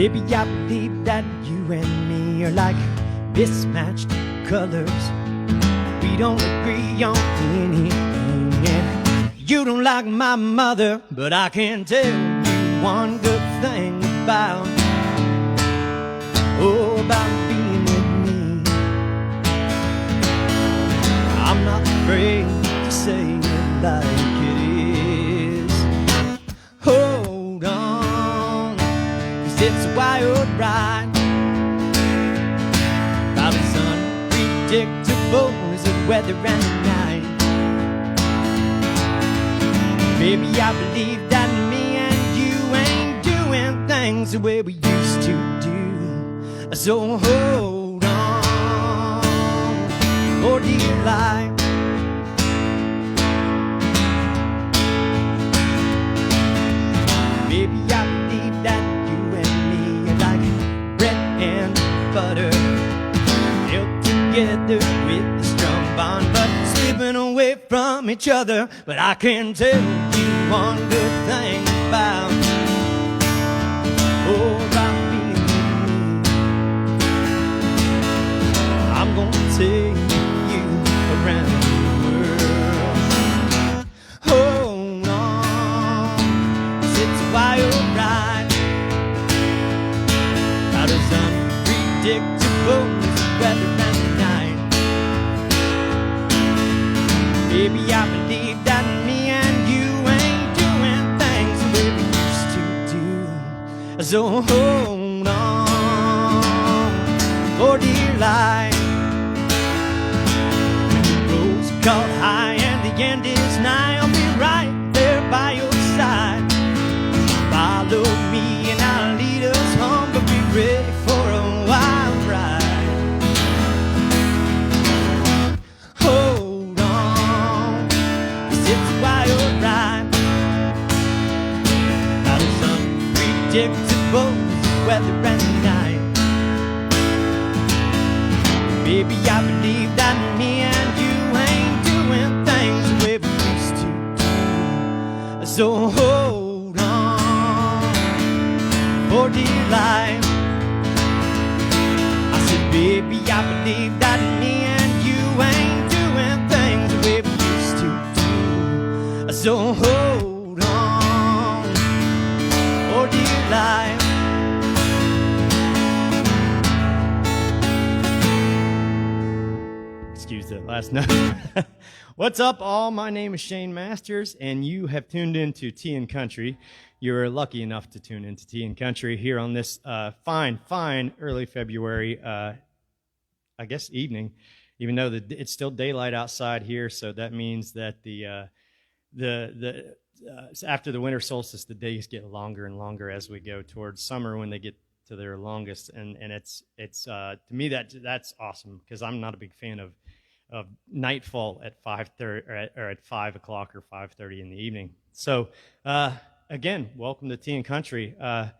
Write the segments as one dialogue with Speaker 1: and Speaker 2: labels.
Speaker 1: Baby, I believe that you and me are like mismatched colors. We don't agree on anything, and you don't like my mother, but I can tell you one good thing about being with me. I'm not afraid to say it like it is. Hold on, 'cause it's a wild ride. About as unpredictable as the weather and the night. Baby, I believe that me and you ain't doing things the way we used to do. So hold on, for dear life. Baby, I believe that you and me are like bread and butter, held together with a strong bond, but slipping away from each other. But I can tell you one good thing about being with me. I'm gonna take you around the world. Hold on, 'cause it's a wild ride, about as unpredictable as the weather and the night. Baby, I believe that me and you ain't doing things the way we used to do. So hold on, for dear life. Rose caught high and the end is nigh. I'll be right there by your side. Follow me and I'll lead us home, but be ready for a wild ride. Hold on, 'cause it's a wild ride, not as unpredictable as the weather and the night. Baby, I believe that me and you ain't doing things the way we used to do. So hold on, for dear life. I said, baby, I believe that me and you ain't doing things the way we used to do. So hold on, for dear life. Excuse that last note. What's up, all? My name is Shane Masters, and you have tuned into Tea and Country. You're lucky enough to tune into Tea and Country here on this fine early February, I guess, evening. Even though it's still daylight outside here, so that means that after the winter solstice, the days get longer and longer as we go towards summer when they get to their longest, and it's to me that's awesome, because I'm not a big fan of nightfall at 5:30 or at 5 o'clock or 5:30 in the evening. So again, welcome to Tea and Country. I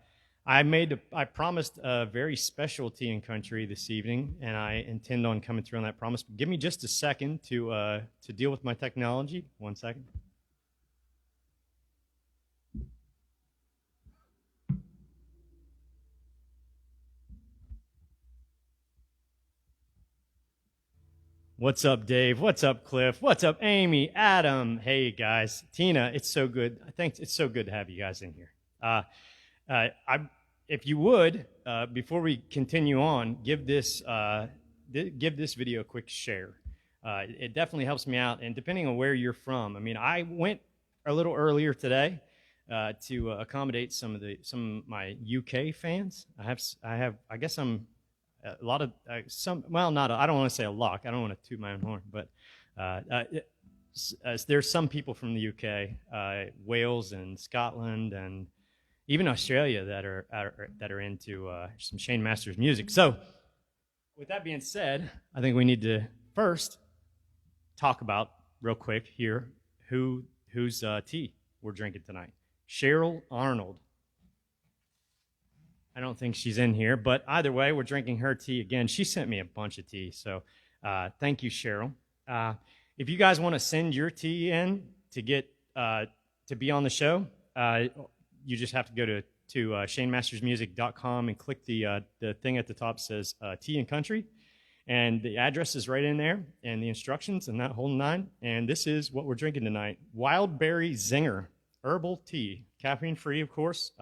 Speaker 1: promised a very special Tea and Country this evening, and I intend on coming through on that promise. Give me just a second to deal with my technology. 1 second. What's up, Dave? What's up, Cliff? What's up, Amy, Adam? Hey, guys. Tina, it's so good. I think it's so good to have you guys in here. If you would, before we continue on, give this video a quick share. It definitely helps me out, and depending on where you're from. I mean, I went a little earlier today to accommodate some of my UK fans. I guess I'm a lot of not. I don't want to say a lot. I don't want to toot my own horn, but there's some people from the UK, Wales and Scotland, and even Australia that are into some Shane Masters music. So, with that being said, I think we need to first talk about real quick here whose tea we're drinking tonight. Cheryl Arnold. I don't think she's in here, but either way, we're drinking her tea again. She sent me a bunch of tea, so thank you, Cheryl. If you guys want to send your tea in to get to be on the show, you just have to go to to ShaneMastersMusic.com and click the thing at the top says Tea and Country. And the address is right in there, and the instructions and that whole nine. And this is what we're drinking tonight. Wild Berry Zinger Herbal Tea. Caffeine-free, of course.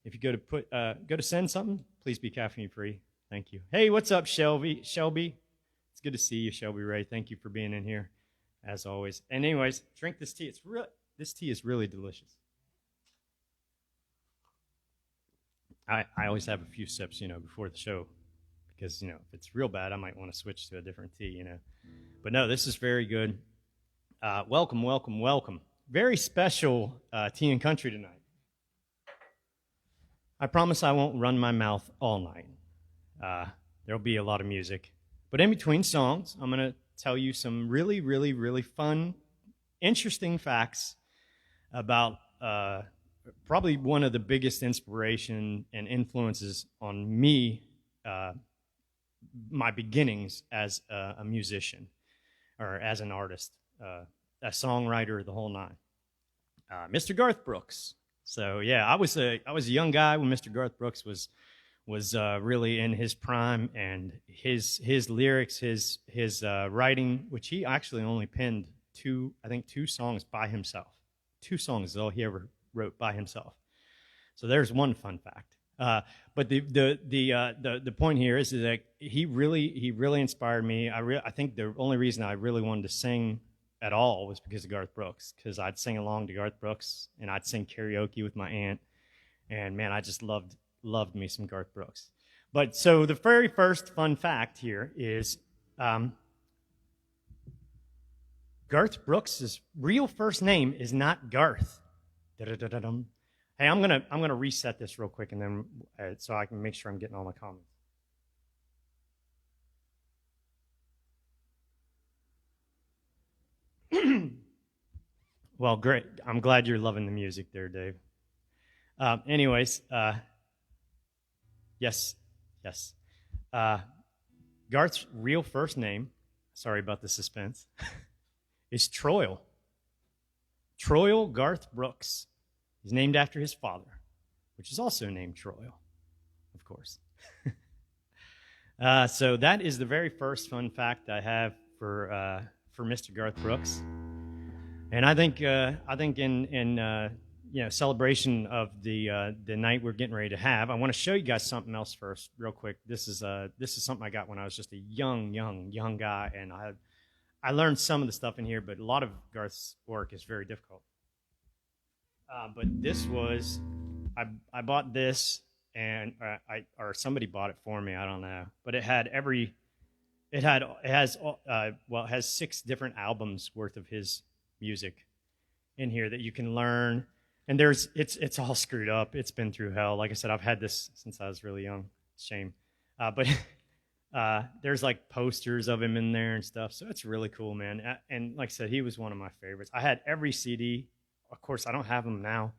Speaker 1: If you go to send something, please be caffeine-free. Thank you. Hey, what's up, Shelby? It's good to see you, Shelby Ray. Thank you for being in here, as always. And anyways, drink this tea. This tea is really delicious. I always have a few sips, before the show, because, if it's real bad, I might want to switch to a different tea, But no, this is very good. Welcome, welcome, welcome. Very special Tea and Country tonight. I promise I won't run my mouth all night. There'll be a lot of music. But in between songs, I'm going to tell you some really, really, really fun, interesting facts about probably one of the biggest inspiration and influences on me, my beginnings as a musician or as an artist, a songwriter, the whole nine. Mr. Garth Brooks. So yeah, I was a young guy when Mr. Garth Brooks was really in his prime, and his lyrics, his writing, which he actually only penned two songs by himself. 2 songs is all he ever wrote by himself. So there's one fun fact. But the point here is that he really inspired me. I think the only reason I really wanted to sing at all was because of Garth Brooks, because I'd sing along to Garth Brooks and I'd sing karaoke with my aunt, and man, I just loved me some Garth Brooks. But so the very first fun fact here is Garth Brooks' real first name is not Garth. Da-da-da-da-dum. Hey, I'm gonna reset this real quick, and then so I can make sure I'm getting all my comments. Well, great. I'm glad you're loving the music there, Dave. Anyways, yes. Garth's real first name, sorry about the suspense, is Troil. Troil Garth Brooks. He's named after his father, which is also named Troil, of course. So that is the very first fun fact I have for Mr. Garth Brooks. And I think in celebration of the night we're getting ready to have, I want to show you guys something else first, real quick. This is something I got when I was just a young guy, and I learned some of the stuff in here, but a lot of Garth's work is very difficult. But this was, I bought this, and or somebody bought it for me. I don't know, but it has 6 different albums worth of his music in here that you can learn. And it's all screwed up. It's been through hell. Like I said, I've had this since I was really young. Shame. But there's like posters of him in there and stuff. So it's really cool, man. And like I said, he was one of my favorites. I had every CD. Of course, I don't have them now.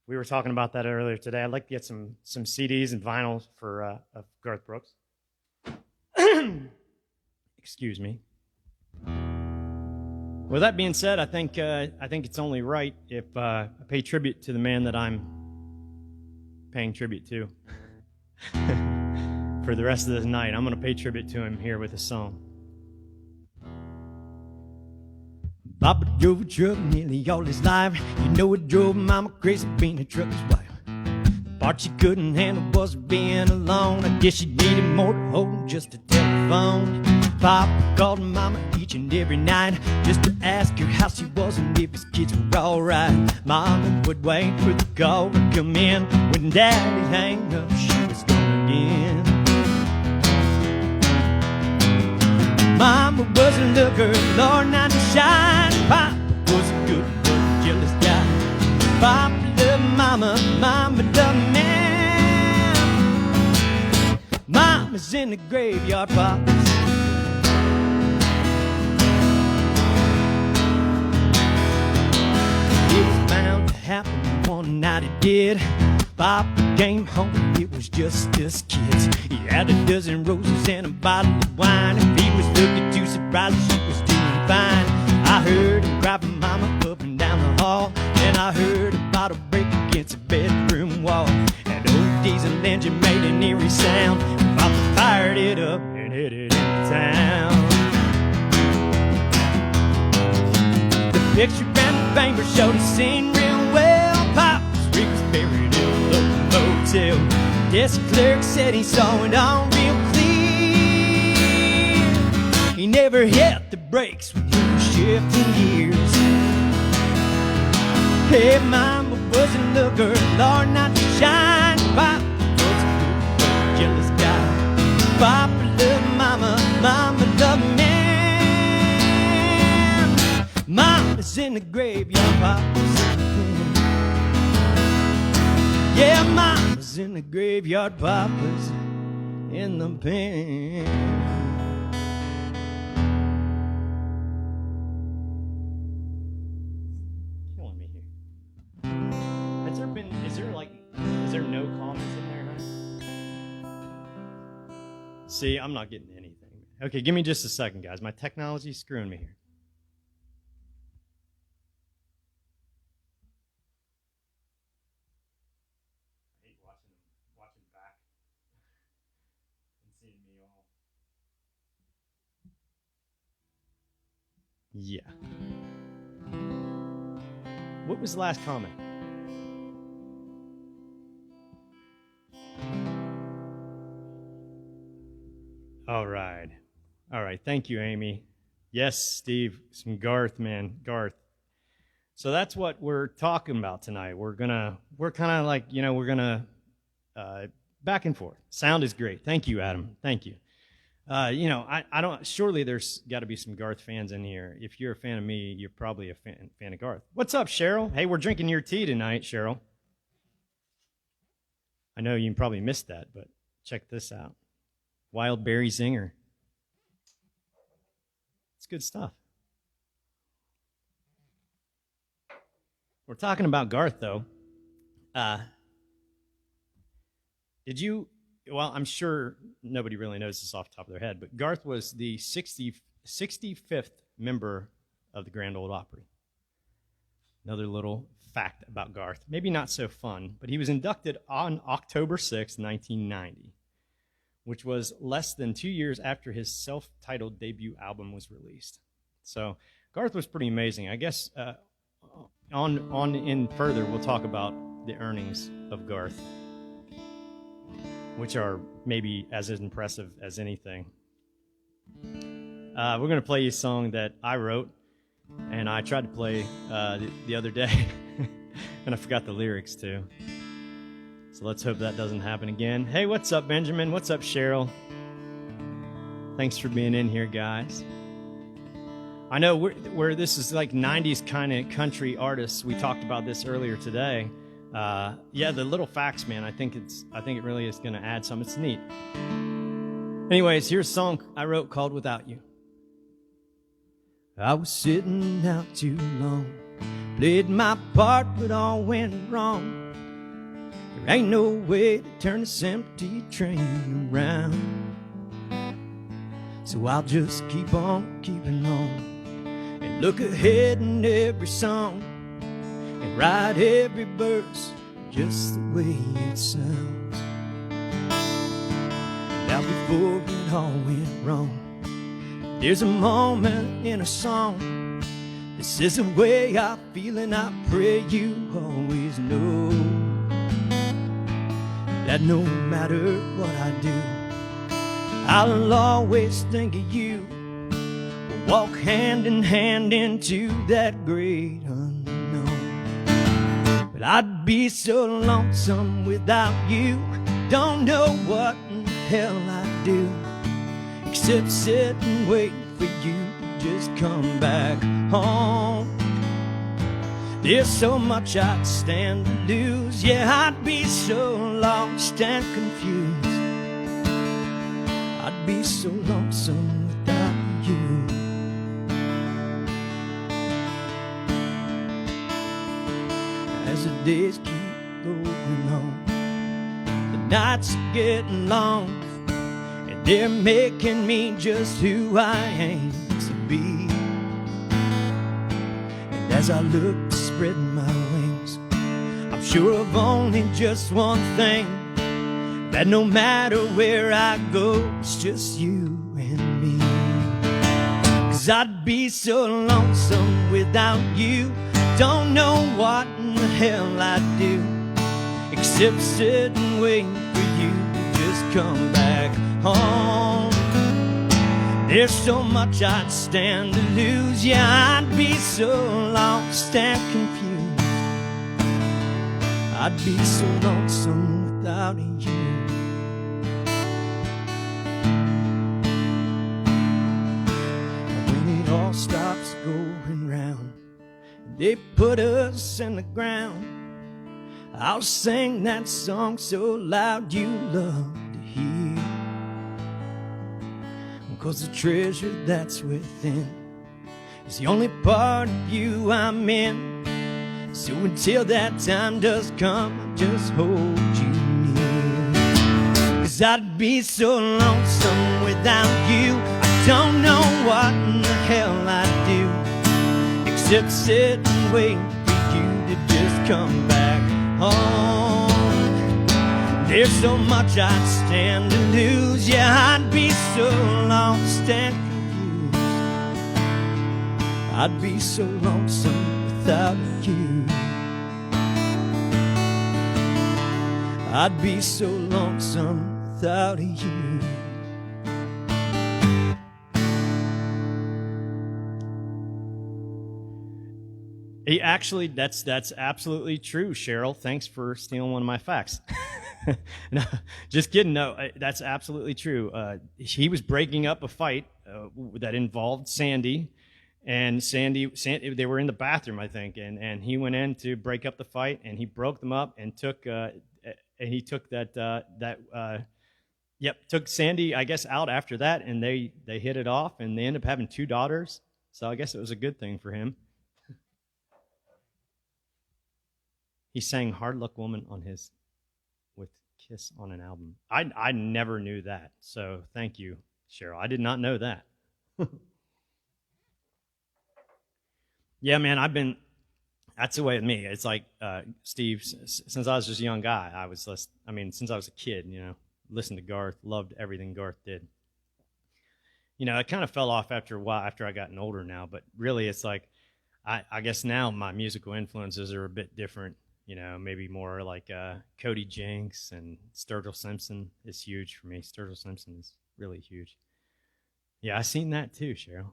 Speaker 1: We were talking about that earlier today. I'd like to get some CDs and vinyl of Garth Brooks. Excuse me. With that being said, I think it's only right if I pay tribute to the man that I'm paying tribute to. For the rest of the night, I'm going to pay tribute to him here with a song. Papa drove a truck nearly all his life. You know it drove Mama crazy being a trucker's wife. The part she couldn't handle was being alone. I guess she needed more to hold than just a telephone. Papa called Mama each and every night just to ask her how she was and if his kids were alright. Mama would wait for the call to come in. When Daddy hang up, she was gone again. Mama was a looker, Lord, not to shine. Papa was a good but jealous guy. Papa loved Mama, Mama loved me. Mama's in the graveyard, Papa's. It was bound to happen one night it did. Papa came home, it was just us kids. He had a dozen roses and a bottle of wine. If he was looking too surprised, she was doing fine. I heard him cry for Mama up and down the hall, and I heard a bottle break against the bedroom wall. engine made an eerie sound. Papa fired it up and headed into town. The picture and the paper showed the scene real well. Papa's rig was buried in a local motel. Desk clerk said he saw it all real clear. He never hit the brakes with his shifting gears. Hey, Mama was a looker, Lord, not to shine. Papa was a good, jealous guy. Papa loved Mama, Mama loved man. Mama's in the graveyard, Papa's in the pen. Yeah, Mama's in the graveyard, Papa's in the pen. Is there no comments in there, huh? See, I'm not getting anything. Okay, give me just a second, guys. My technology's screwing me here. I hate watching back and seeing me all. Yeah. What was the last comment? All right. Thank you, Amy. Yes, Steve, some Garth, man, Garth. So that's what we're talking about tonight. We're kind of like, we're gonna back and forth. Sound is great. Thank you, Adam. Thank you. I don't. Surely there's got to be some Garth fans in here. If you're a fan of me, you're probably a fan of Garth. What's up, Cheryl? Hey, we're drinking your tea tonight, Cheryl. I know you probably missed that, but check this out. Wild Berry Zinger. It's good stuff. We're talking about Garth, though. Well, I'm sure nobody really knows this off the top of their head, but Garth was the 65th member of the Grand Ole Opry. Another little fact about Garth. Maybe not so fun, but he was inducted on October 6, 1990. Which was less than 2 years after his self-titled debut album was released. So Garth was pretty amazing. I guess on in further, we'll talk about the earnings of Garth, which are maybe as impressive as anything. We're going to play you a song that I wrote, and I tried to play the other day, and I forgot the lyrics too. So let's hope that doesn't happen again. Hey, what's up, Benjamin? What's up, Cheryl? Thanks for being in here, guys. I know we're this is like 90s kind of country artists. We talked about this earlier today. Yeah, the little facts, man. I think it really is going to add some. It's neat. Anyways, here's a song I wrote called "Without You." I was sitting out too long, played my part, but all went wrong. There ain't no way to turn this empty train around. So I'll just keep on keeping on and look ahead in every song and write every verse just the way it sounds. Now before it all went wrong, there's a moment in a song. This is the way I feel, and I pray you always know that no matter what I do, I'll always think of you. We'll walk hand in hand into that great unknown. But I'd be so lonesome without you. Don't know what in the hell I'd do except sit and wait for you to just come back home. There's so much I'd stand to lose. Yeah, I'd be so lost and confused. I'd be so lonesome without you. As the days keep going on, the nights are getting long, and they're making me just who I aim to be. And as I look to spread my wings, I'm sure of only just one thing, that no matter where I go, it's just you and me. 'Cause I'd be so lonesome without you. Don't know what in the hell I'd do except sit and wait for you to just come back home. There's so much I'd stand to lose. Yeah, I'd be so lost and confused. I'd be so lonesome without you. When it all stops going round, they put us in the ground, I'll sing that song so loud you love to hear. 'Cause the treasure that's within is the only part of you I'm in. So until that time does come, I'll just hold you near. 'Cause I'd be so lonesome without you. I don't know what in the hell I'd do except sit and wait for you to just come back home. There's so much I'd stand to lose. Yeah, I'd be so lost and confused. I'd be so lonesome without you. I'd be so lonesome without you. Actually, that's absolutely true, Cheryl. Thanks for stealing one of my facts. No, just kidding. No, that's absolutely true. He was breaking up a fight that involved Sandy, and Sandy, they were in the bathroom, I think, and he went in to break up the fight, and he broke them up and took took Sandy, I guess, out after that, and they hit it off, and they ended up having 2 daughters. So I guess it was a good thing for him. He sang "Hard Luck Woman" on his with Kiss on an album. I never knew that, so thank you, Cheryl. I did not know that. Yeah, man, that's the way with me. It's like, Steve, since I was just a young guy, since I was a kid, listened to Garth, loved everything Garth did. It kind of fell off after a while, after I gotten older now, but really it's like, I guess now my musical influences are a bit different. Maybe more like Cody Jinks, and Sturgill Simpson is huge for me. Sturgill Simpson is really huge. Yeah, I seen that too, Cheryl.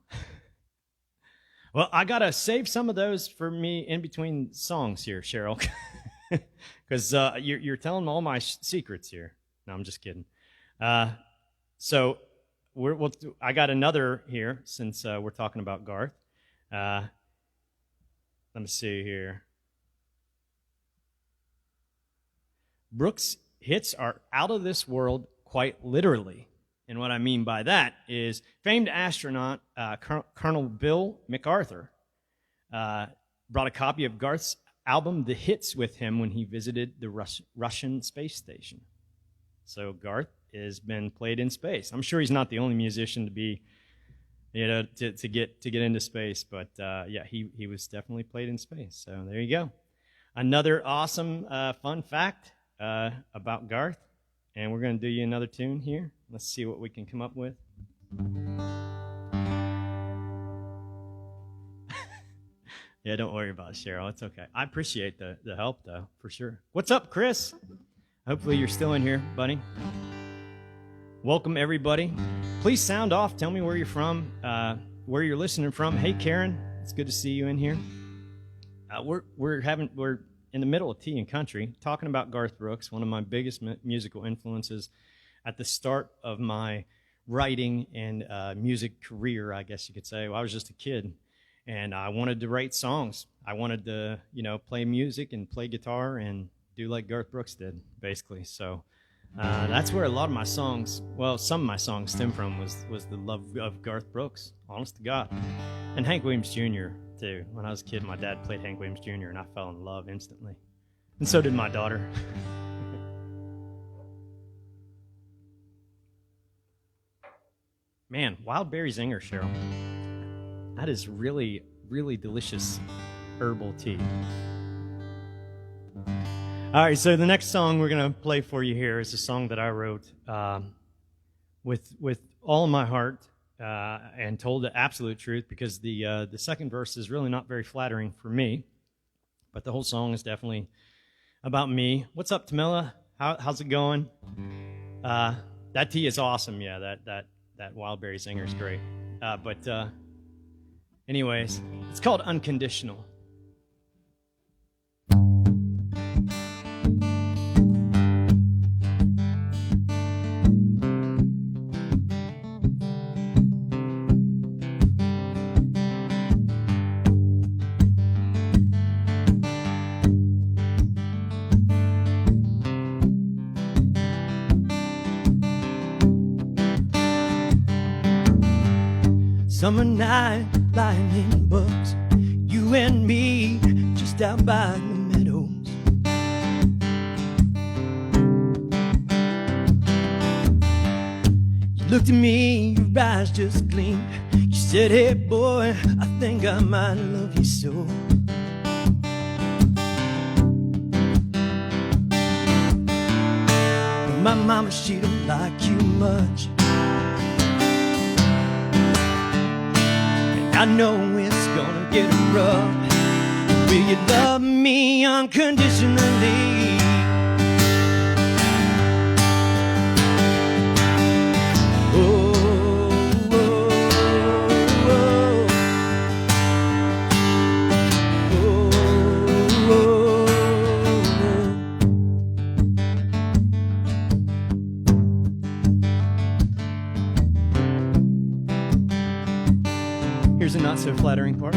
Speaker 1: Well, I got to save some of those for me in between songs here, Cheryl, because you're telling all my secrets here. No, I'm just kidding. So I got another here since we're talking about Garth. Let me see here. Brooks' hits are out of this world, quite literally. And what I mean by that is famed astronaut Colonel Bill MacArthur brought a copy of Garth's album The Hits with him when he visited the Russian space station. So Garth has been played in space. I'm sure he's not the only musician to be, to get into space, but yeah, he was definitely played in space. So there you go. Another awesome fun fact about Garth, and we're going to do you another tune here. Let's see what we can come up with. Yeah, don't worry about it, Cheryl. It's okay. I appreciate the help, though, for sure. What's up, Chris? Hopefully you're still in here, buddy. Welcome, everybody. Please sound off. Tell me where you're from, where you're listening from. Hey, Karen. It's good to see you in here. We're in the middle of Tea and Country, talking about Garth Brooks, one of my biggest musical influences at the start of my writing and music career, I guess you could say. Well, I was just a kid, and I wanted to write songs. I wanted to, play music and play guitar and do like Garth Brooks did, basically. So that's where a lot of my songs, well, some of my songs stem from was the love of Garth Brooks, honest to God. And Hank Williams Jr., too. When I was a kid, my dad played Hank Williams Jr., and I fell in love instantly. And so did my daughter. Man, wild berry zinger, Cheryl. That is really, really delicious herbal tea. All right, so the next song we're going to play for you here is a song that I wrote with all of my heart and told the absolute truth, because the second verse is really not very flattering for me, but the whole song is definitely about me. What's up, Tamila? How's it going? That tea is awesome. Yeah, that Wildberry singer is great. But anyways, it's called Unconditional. Summer night, lying in books, you and me, just out by the meadows. You looked at me, your eyes just gleamed. You said, hey boy, I think I might love you so. But my mama, she don't like you much. I know it's gonna get rough. Will you love me unconditionally? Oh, oh, oh, oh, oh, oh. Here's a not so flattering part.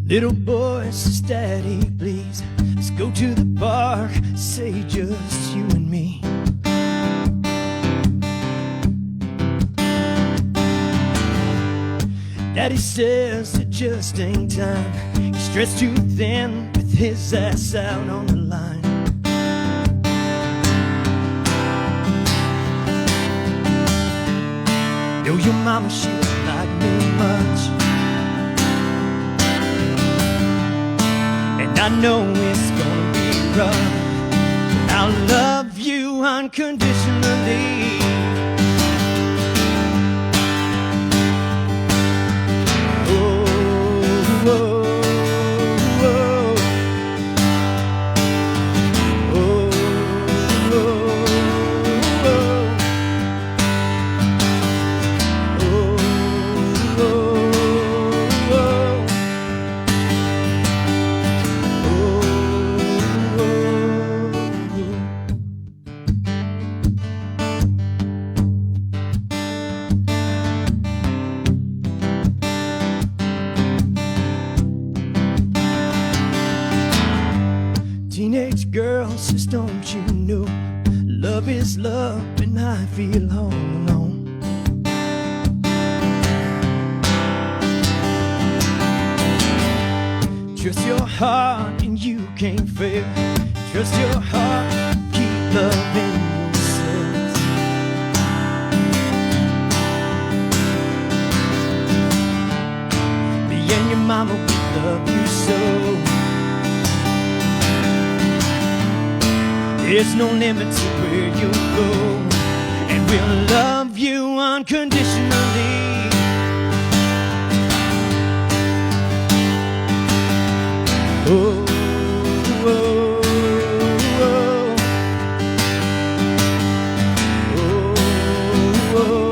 Speaker 1: Little boy says, Daddy, please, let's go to the park, say just you and me. Daddy says it just ain't time. He's stretched too thin with his ass out on the line. Know your mama, she don't like me much, and I know it's gonna be rough, but I'll love you unconditionally. Oh, oh, oh, oh, oh, Teenage girl says, don't you know, love is love and I feel all alone. Trust your heart and you can't fail. Trust your heart, keep loving yourself. Me and your mama, we love you so. There's no limit to where you'll go, and we'll love you unconditionally. Oh, oh, oh, oh, oh, oh,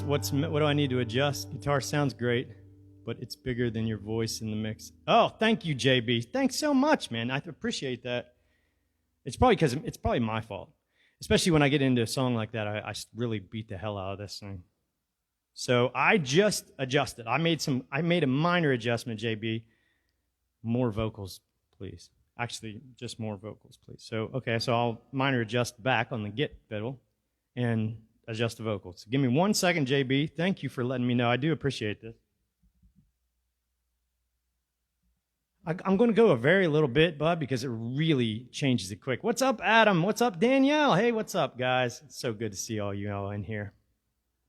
Speaker 1: what do I need to adjust? Guitar sounds great, but it's bigger than your voice in the mix. Oh, thank you, JB. Thanks so much, man. I appreciate that. It's probably my fault, especially when I get into a song like that. I really beat the hell out of this thing. So I just adjusted. I made a minor adjustment, JB. More vocals, please. Actually, just more vocals, please. So, okay, so I'll minor adjust back on the Git fiddle and adjust the vocals. So give me 1 second, JB. Thank you for letting me know. I do appreciate this. I'm going to go a very little bit, bud, because it really changes it quick. What's up, Adam? What's up, Danielle? Hey, what's up, guys? It's so good to see all you all in here.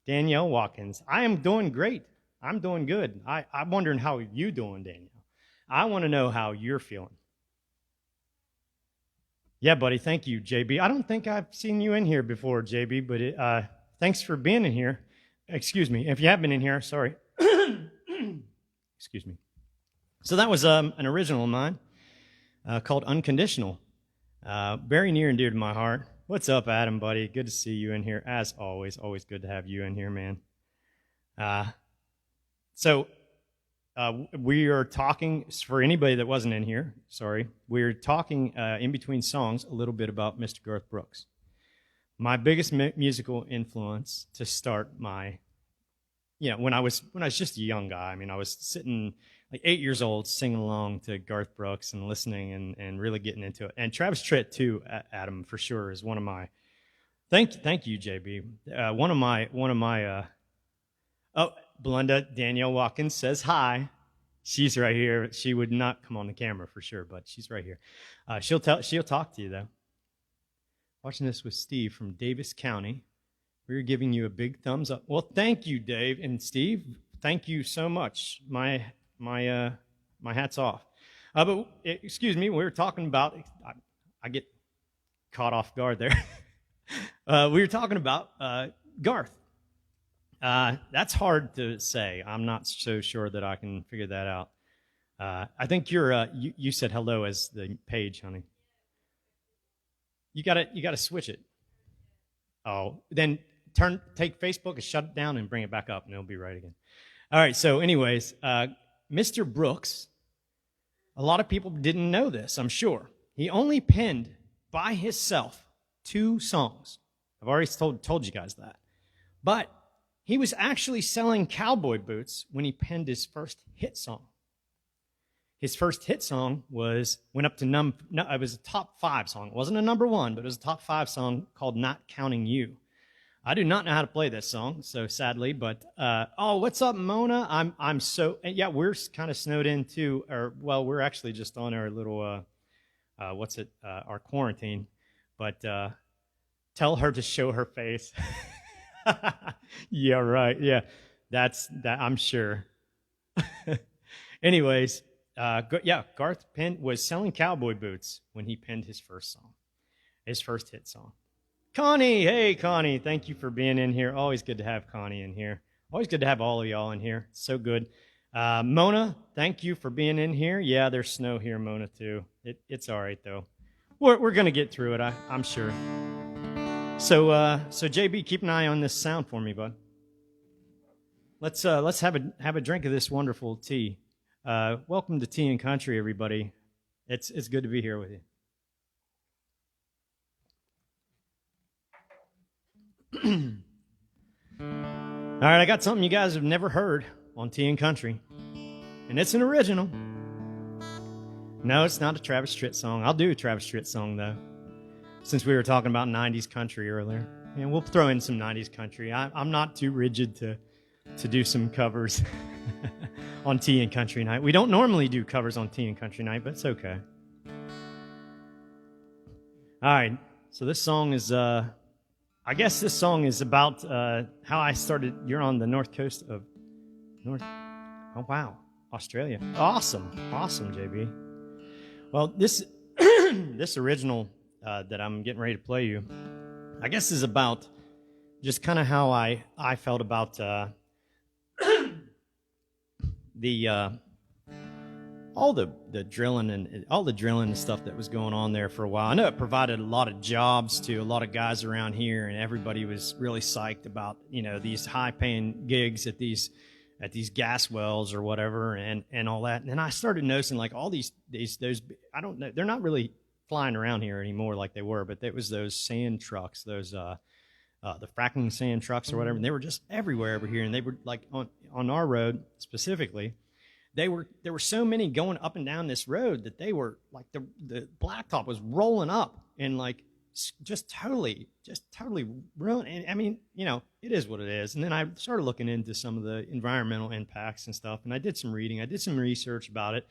Speaker 1: Danielle Watkins. I am doing great. I'm doing good. I'm wondering how you doing, Danielle. I want to know how you're feeling. Yeah, buddy. Thank you, JB. I don't think I've seen you in here before, JB, but thanks for being in here. Excuse me. If you have been in here, sorry. Excuse me. So that was an original of mine called Unconditional. Very near and dear to my heart. What's up, Adam, buddy? Good to see you in here, as always. Always good to have you in here, man. So we are talking, for anybody that wasn't in here, sorry, we're talking in between songs a little bit about Mr. Garth Brooks. My biggest musical influence to start my, when I was just a young guy. I mean, I was sitting like 8 years old, singing along to Garth Brooks and listening and really getting into it. And Travis Tritt too, Adam, for sure, is one of my. Thank you, JB. One of my. Oh, Belinda Danielle Watkins says hi. She's right here. She would not come on the camera for sure, but she's right here. She'll talk to you though. Watching this with Steve from Davis County. We're giving you a big thumbs up. Well, thank you, Dave and Steve. Thank you so much. My hat's off. But excuse me, we were talking about. I get caught off guard there. We were talking about Garth. That's hard to say. I'm not so sure that I can figure that out. I think you said hello as the page, honey. You gotta switch it. Oh, then take Facebook and shut it down and bring it back up, and it'll be right again. All right. So, anyways, Mr. Brooks. A lot of people didn't know this, I'm sure. He only penned by himself 2 songs. I've already told you guys that, but he was actually selling cowboy boots when he penned his first hit song. His first hit song went up to it was a top 5 song. It wasn't a number 1, but it was a top 5 song called Not Counting You. I do not know how to play this song, so sadly, but what's up, Mona? I'm so we're kind of snowed in too, we're actually just on our little our quarantine, but tell her to show her face. Yeah, right. Yeah, that's that. I'm sure. Anyways, Garth was selling cowboy boots when he penned his first hit song. Connie, hey Connie, thank you for being in here. Always good to have Connie in here. Always good to have all of y'all in here. It's so good. Mona, thank you for being in here. Yeah, there's snow here, Mona, too. It's all right though. We're gonna get through it, I'm sure. So JB, keep an eye on this sound for me, bud. Let's have a drink of this wonderful tea. Welcome to Tea and Country, everybody. It's good to be here with you. All right, I got something you guys have never heard on Tea and Country, and it's an original. No, it's not a Travis Tritt song. I'll do a Travis Tritt song though, since we were talking about 90s country earlier, and we'll throw in some 90s country. I'm not too rigid to do some covers on Tea and Country Night. We don't normally do covers on Tea and Country Night, but it's okay. All right, so this song is. I guess this song is about how I started. You're on the north coast of Australia. Awesome, JB. Well, this this original that I'm getting ready to play you, I guess, is about just kind of how I felt about all the drilling and stuff that was going on there for a while. I know it provided a lot of jobs to a lot of guys around here, and everybody was really psyched about these high-paying gigs at these gas wells or whatever, and all that. And then I started noticing like all those I don't know, they're not really flying around here anymore like they were, but there was those sand trucks, those the fracking sand trucks or whatever, and they were just everywhere over here, and they were like on our road specifically. there were so many going up and down this road that they were like the blacktop was rolling up and like just totally ruined. And I mean, it is what it is. And then I started looking into some of the environmental impacts and stuff, and I did some reading, I did some research about it.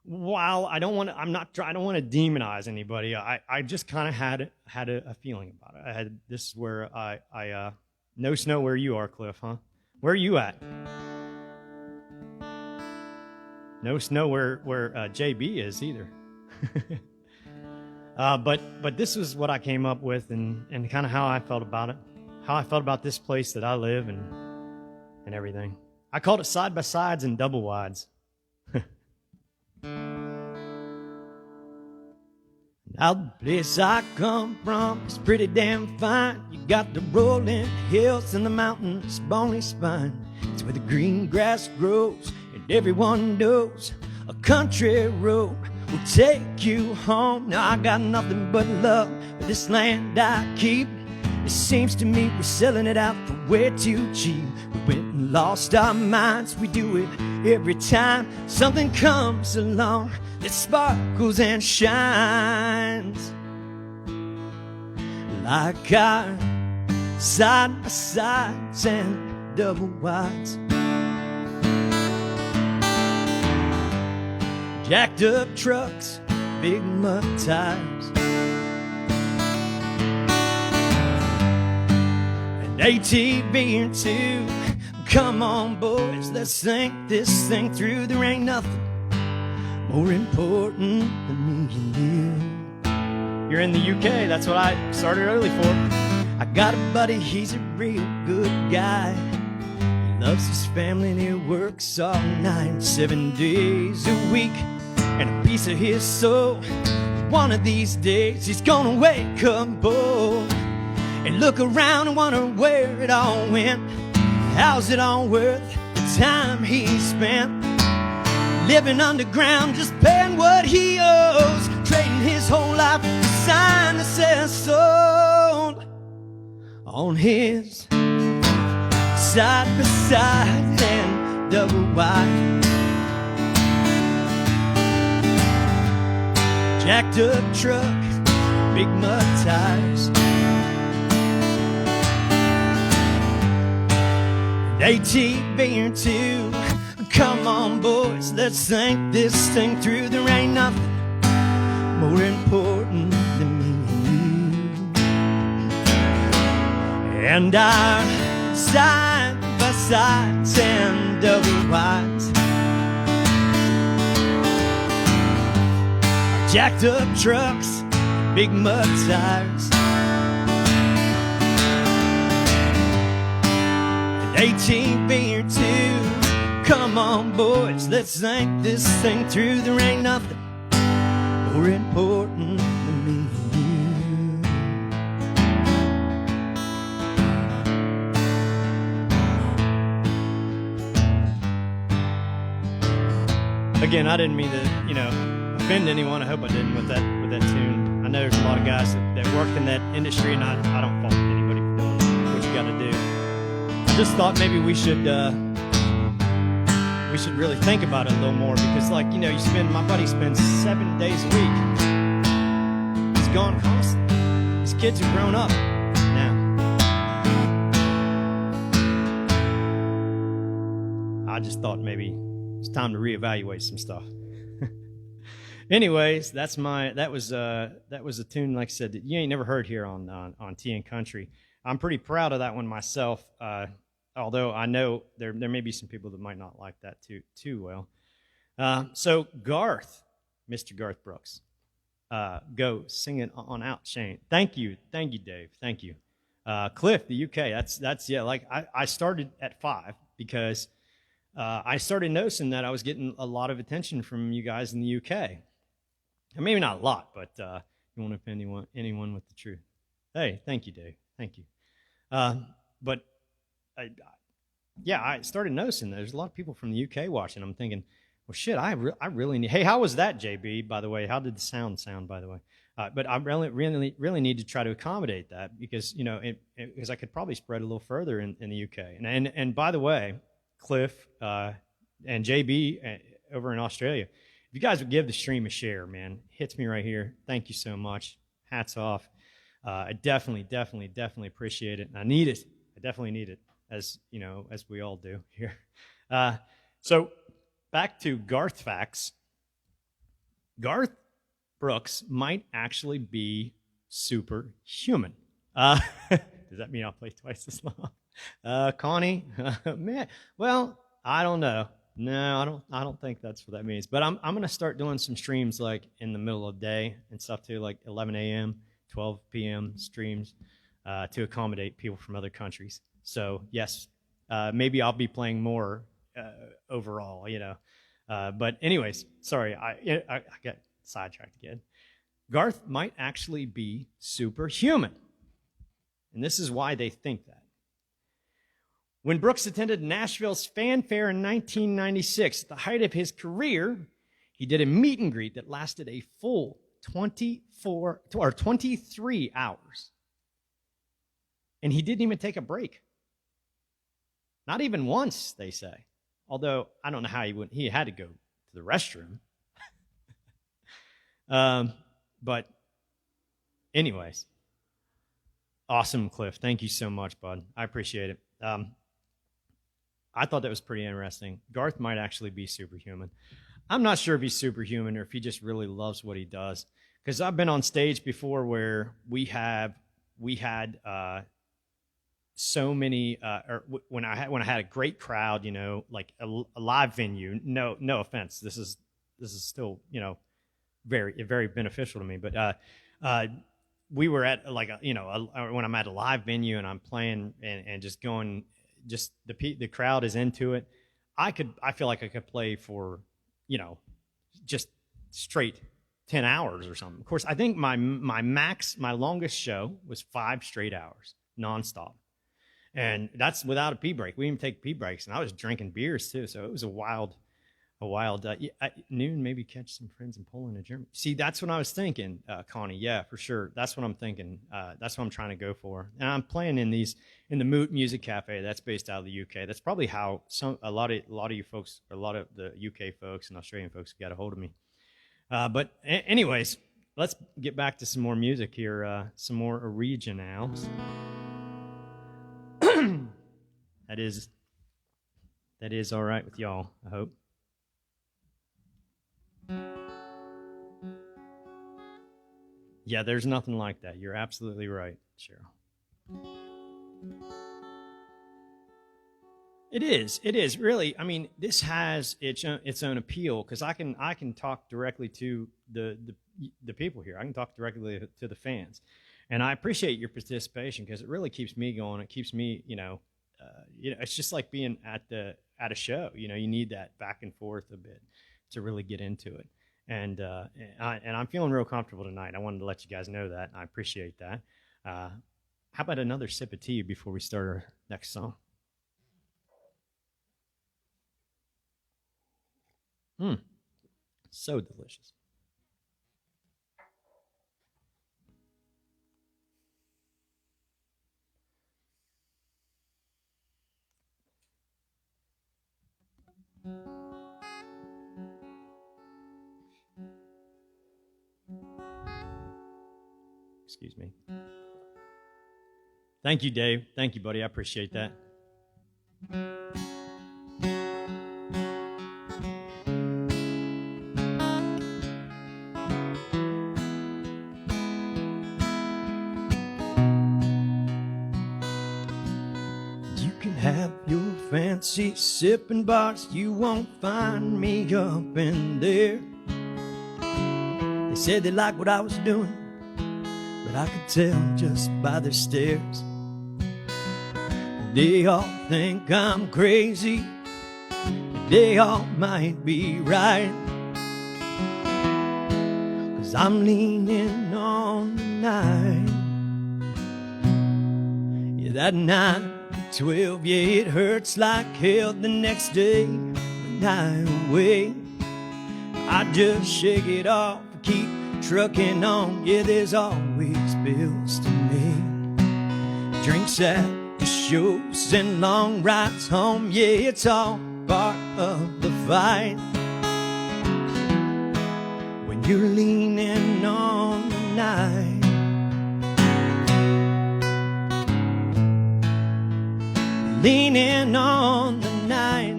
Speaker 1: While I don't want to demonize anybody, I just kind of had a feeling about it. This is where I no snow where you are, Cliff, huh? Where are you at? No snow where JB is either. But this was what I came up with and kind of how I felt about it, how I felt about this place that I live and everything. I called it side by sides and double wides. Now the place I come from is pretty damn fine. You got the rolling hills and the mountains, bony spine. It's where the green grass grows and everyone knows a country road will take you home. Now I got nothing but love for this land I keep. It seems to me we're selling it out for way too cheap. We went and lost our minds. We do it every time something comes along that sparkles and shines. Like our side by sides and double wides. Jacked up trucks, big mud tires, and ATV or two. Come on, boys, let's think this thing through. There ain't nothing more important than me and you. You're in the UK, that's what I started early for. I got a buddy, he's a real good guy. He loves his family and he works all night, 7 days a week, and a piece of his soul. One of these days he's gonna wake up bold and look around and wonder where it all went. How's it all worth the time he spent living underground, just paying what he owes, trading his whole life for a sign that says sold on his side by side and double wide. Jacked up truck, big mud tires, ATV or two. Come on, boys, let's think this thing through. There ain't nothing more important than me and you. And our side by sides and double wides, jacked up trucks, big mud tires, an ATV or two. Come on, boys, let's think this thing through. There ain't nothing more important than me and you. Again, I didn't mean to, offend anyone. I hope I didn't with that tune. I know there's a lot of guys that work in that industry, and I don't fault anybody for doing what you got to do. I just thought maybe we should really think about it a little more, because my buddy spends 7 days a week. He's gone constantly. His kids are grown up now. I just thought maybe it's time to reevaluate some stuff. Anyways, that was a tune, like I said, that you ain't never heard here on Tea and Country. I'm pretty proud of that one myself. Although I know there may be some people that might not like that too well. So Mr. Garth Brooks, go sing it on out, Shane. Thank you, Dave. Thank you, Cliff, the UK. That's yeah. Like I started at 5 because I started noticing that I was getting a lot of attention from you guys in the UK. And maybe not a lot, but you won't offend anyone with the truth. Hey, thank you, Dave. Thank you. But I started noticing that there's a lot of people from the UK watching. I'm thinking, well, shit, I really need. Hey, how was that, JB? By the way, how did the sound, by the way? But I really need to try to accommodate that because because I could probably spread a little further in the UK. And by the way, Cliff, and JB over in Australia. If you guys would give the stream a share, man, hits me right here. Thank you so much. Hats off. I definitely appreciate it. And I need it. I definitely need it, as you know, as we all do here. So back to Garth facts. Garth Brooks might actually be superhuman. Does that mean I'll play twice as long? Connie, man. Well, I don't know. No, I don't think that's what that means. But I'm gonna start doing some streams like in the middle of the day and stuff too, like 11 a.m., 12 p.m. streams to accommodate people from other countries. So yes, maybe I'll be playing more overall, you know. But anyways, sorry, I got sidetracked again. Garth might actually be superhuman, and this is why they think that. When Brooks attended Nashville's Fanfare in 1996, at the height of his career, he did a meet and greet that lasted a full 23 hours. And he didn't even take a break. Not even once, they say. Although, I don't know how he had to go to the restroom. But anyways, awesome, Cliff. Thank you so much, bud. I appreciate it. I thought that was pretty interesting. Garth might actually be superhuman. I'm not sure if he's superhuman or if he just really loves what he does. Because I've been on stage before where we had so many, when I had a great crowd, you know, like a live venue. No offense. This is still, you know, very beneficial to me. But we were at like when I'm at a live venue and I'm playing and just going. Just the crowd is into it. I feel like I could play for, you know, just straight 10 hours or something. Of course, I think my longest show was 5 straight hours, nonstop. And that's without a pee break. We didn't take pee breaks, and I was drinking beers too. So it was a wild noon, maybe catch some friends in Poland or Germany. See, that's what I was thinking, Connie. Yeah, for sure. That's what I'm thinking. That's what I'm trying to go for. And I'm playing in the Moot Music Cafe. That's based out of the UK. That's probably how a lot of you folks, or a lot of the UK folks and Australian folks got a hold of me. But anyways, let's get back to some more music here. Some more originals. That is all right with y'all, I hope. Yeah, there's nothing like that. You're absolutely right, Cheryl. It is really. I mean, this has its own appeal because I can talk directly to the people here. I can talk directly to the fans, and I appreciate your participation because it really keeps me going. It keeps me, it's just like being at a show. You know, you need that back and forth a bit to really get into it. And I'm feeling real comfortable tonight. I wanted to let you guys know that. I appreciate that. How about another sip of tea before we start our next song? So delicious. Excuse me. Thank you, Dave. Thank you, buddy. I appreciate that. You can have your fancy sipping bars. You won't find me up in there. They said they liked what I was doing, but I could tell just by their stares. They all think I'm crazy, and they all might be right, 'cause I'm leaning on the night. Yeah, that night at 12, yeah, it hurts like hell the next day. When I awake, I just shake it off, keep trucking on. Yeah, there's always bills to make, drinks at the shows and long rides home. Yeah, it's all part of the fight when you're leaning on the night. Leaning on the night.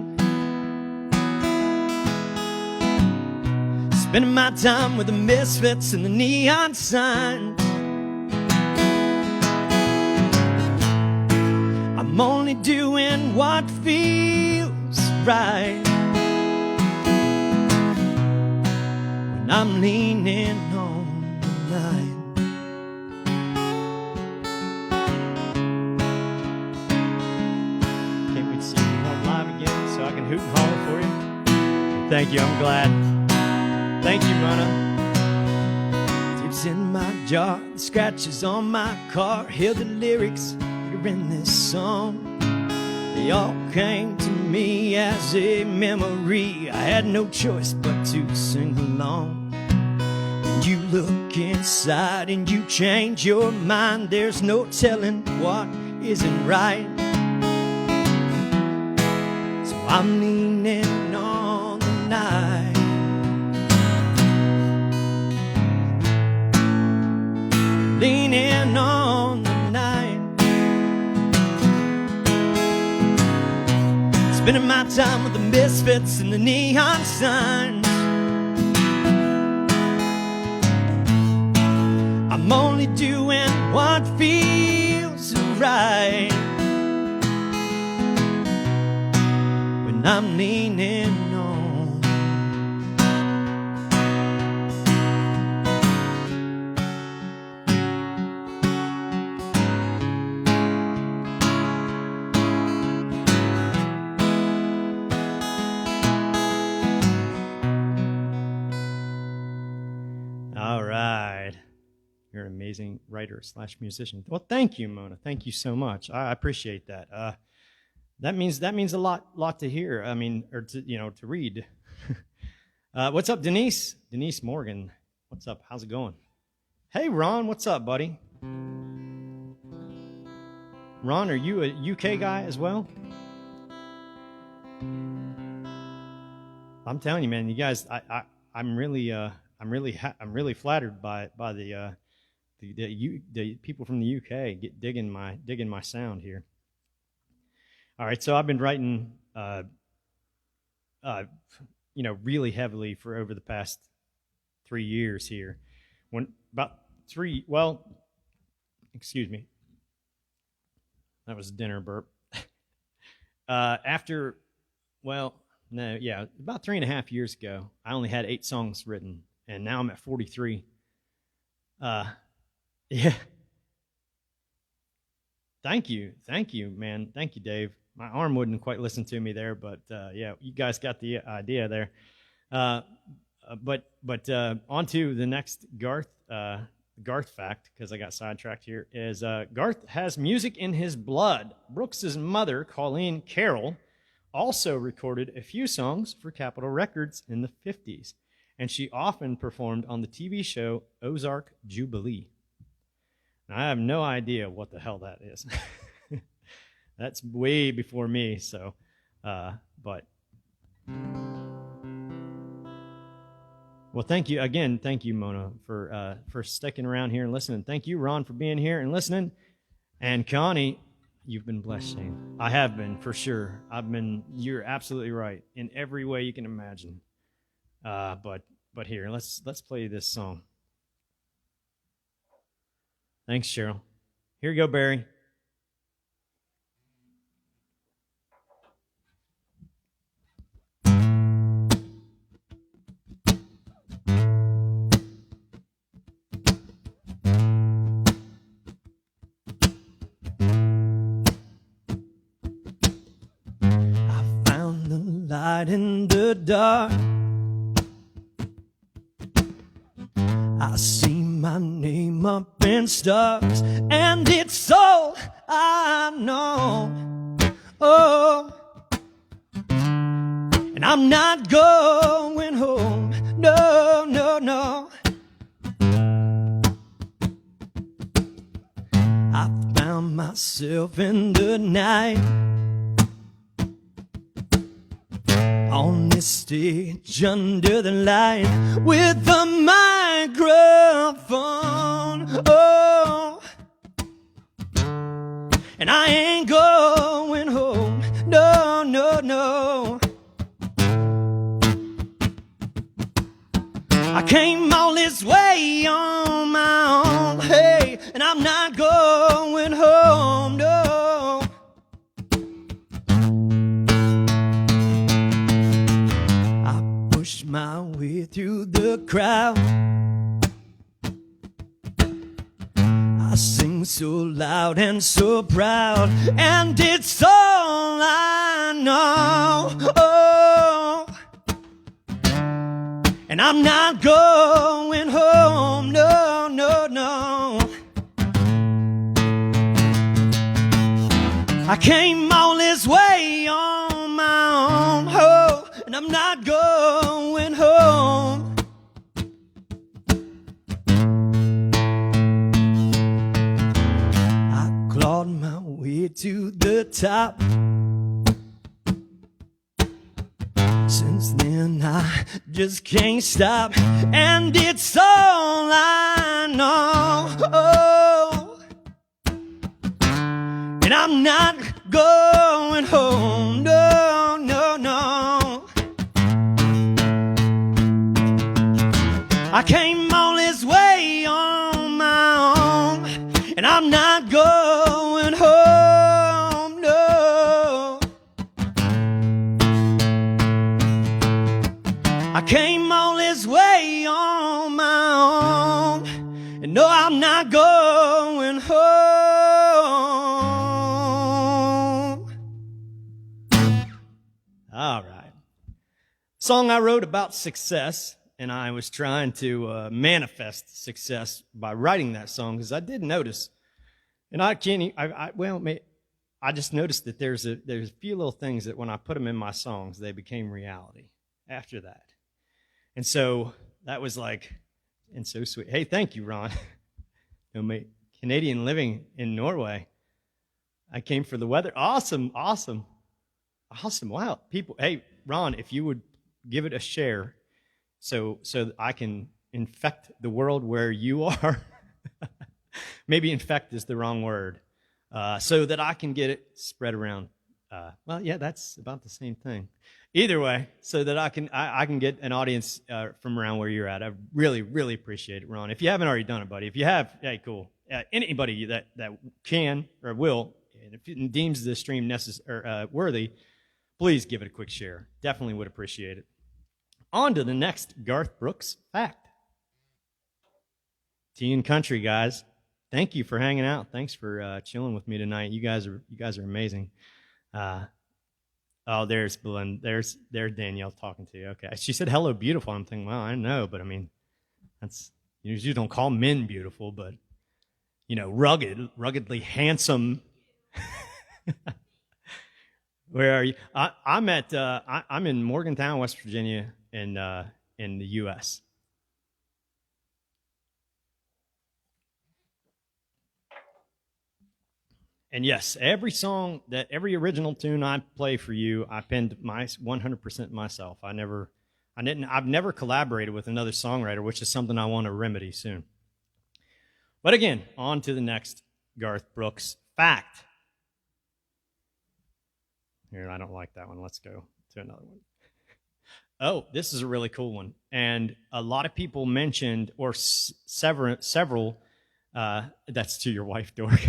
Speaker 1: Spending my time with the misfits and the neon signs. I'm only doing what feels right when I'm leaning on the night. Can't wait to see you on live again so I can hoot and holler for you. Thank you, I'm glad. Thank you, Mona. Tips in my jar, the scratches on my car. Hear the lyrics that are in this song. They all came to me as a memory. I had no choice but to sing along. When you look inside and you change your mind, there's no telling what isn't right. So I'm leaning on the night. Leaning on the night. Spending my time with the misfits and the neon signs. I'm only doing what feels right when I'm leaning on. All right. You're an amazing writer / musician. Well, thank you, Mona. Thank you so much. I appreciate that. That means a lot to hear. I mean, or to read. What's up, Denise? Denise Morgan. What's up? How's it going? Hey, Ron. What's up, buddy? Ron, are you a UK guy as well? I'm telling you, man. You guys, I'm really flattered by the people from the UK digging my sound here. All right, so I've been writing, really heavily for over the past 3 years here. Excuse me, that was a dinner burp. About 3.5 years ago, I only had 8 songs written, and now I'm at 43. Yeah. Thank you, man. Thank you, Dave. My arm wouldn't quite listen to me there, but yeah, you guys got the idea there. But on to the next Garth fact, because I got sidetracked here, is Garth has music in his blood. Brooks' mother, Colleen Carroll, also recorded a few songs for Capitol Records in the 50s, and she often performed on the TV show Ozark Jubilee. Now, I have no idea what the hell that is. That's way before me, so, but. Well, thank you again. Thank you, Mona, for sticking around here and listening. Thank you, Ron, for being here and listening. And Connie, you've been blessed, Shane. I have been, for sure. You're absolutely right in every way you can imagine. But here, let's play this song. Thanks, Cheryl. Here you go, Barry. Light in the dark, I see my name up in stars, and it's all I know. Oh, and I'm not going home. No, no, no. I found myself in the night, on this stage under the light with the microphone. Oh, and I ain't going home. No, no, no. I came all this way on my own, hey, and I'm not going home, no. I pushed my way through the crowd. I sing so loud and so proud, and it's all I know. Oh, and I'm not going home, no, no, no. I came all this way on my own, oh, and I'm not going home. I clawed my way to the top. Since then I just can't stop, and it's all I know. Oh, and I'm not going home, no, no, no. I came all this way on my own, and I'm not going home, no. I came all this way on my own, and no, I'm not going home. All right. Song I wrote about success, and I was trying to manifest success by writing that song, because I did notice, and I just noticed that there's a few little things that when I put them in my songs, they became reality after that. And so that was like, and so sweet. Hey, thank you, Ron. Canadian living in Norway. I came for the weather. Awesome, awesome, awesome. Wow, people. Hey, Ron, if you would give it a share, so that I can infect the world where you are. Maybe infect is the wrong word. So that I can get it spread around. Well, yeah, that's about the same thing. Either way, so that I can get an audience from around where you're at. I really, really appreciate it, Ron. If you haven't already done it, buddy. If you have, hey, cool. Anybody that can or will, and if it deems the stream worthy, please give it a quick share. Definitely would appreciate it. On to the next Garth Brooks fact. Tea and country, guys. Thank you for hanging out. Thanks for chilling with me tonight. You guys are amazing. Oh, there's Belinda. There's Danielle talking to you. Okay, she said hello, beautiful. I'm thinking, well, I know, but I mean, that's you don't call men beautiful, but ruggedly handsome. Where are you? I'm in Morgantown, West Virginia, in the U.S. And yes, every original tune I play for you, I penned 100% myself. I've never collaborated with another songwriter, which is something I want to remedy soon. But again, on to the next Garth Brooks fact. Here, I don't like that one. Let's go to another one. Oh, this is a really cool one. And a lot of people mentioned, or several, that's to your wife, Dork.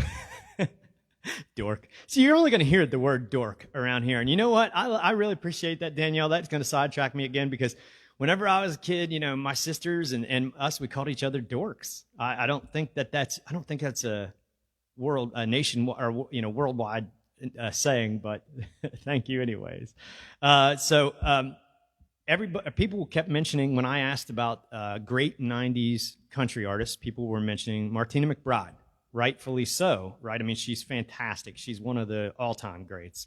Speaker 1: Dork. So you're only going to hear the word dork around here. And you know what? I really appreciate that, Danielle. That's going to sidetrack me again, because whenever I was a kid, my sisters and us, we called each other dorks. I don't think that's a worldwide saying, but thank you anyways. People kept mentioning, when I asked about great 90s country artists, people were mentioning Martina McBride. Rightfully so, right? I mean, she's fantastic. She's one of the all-time greats.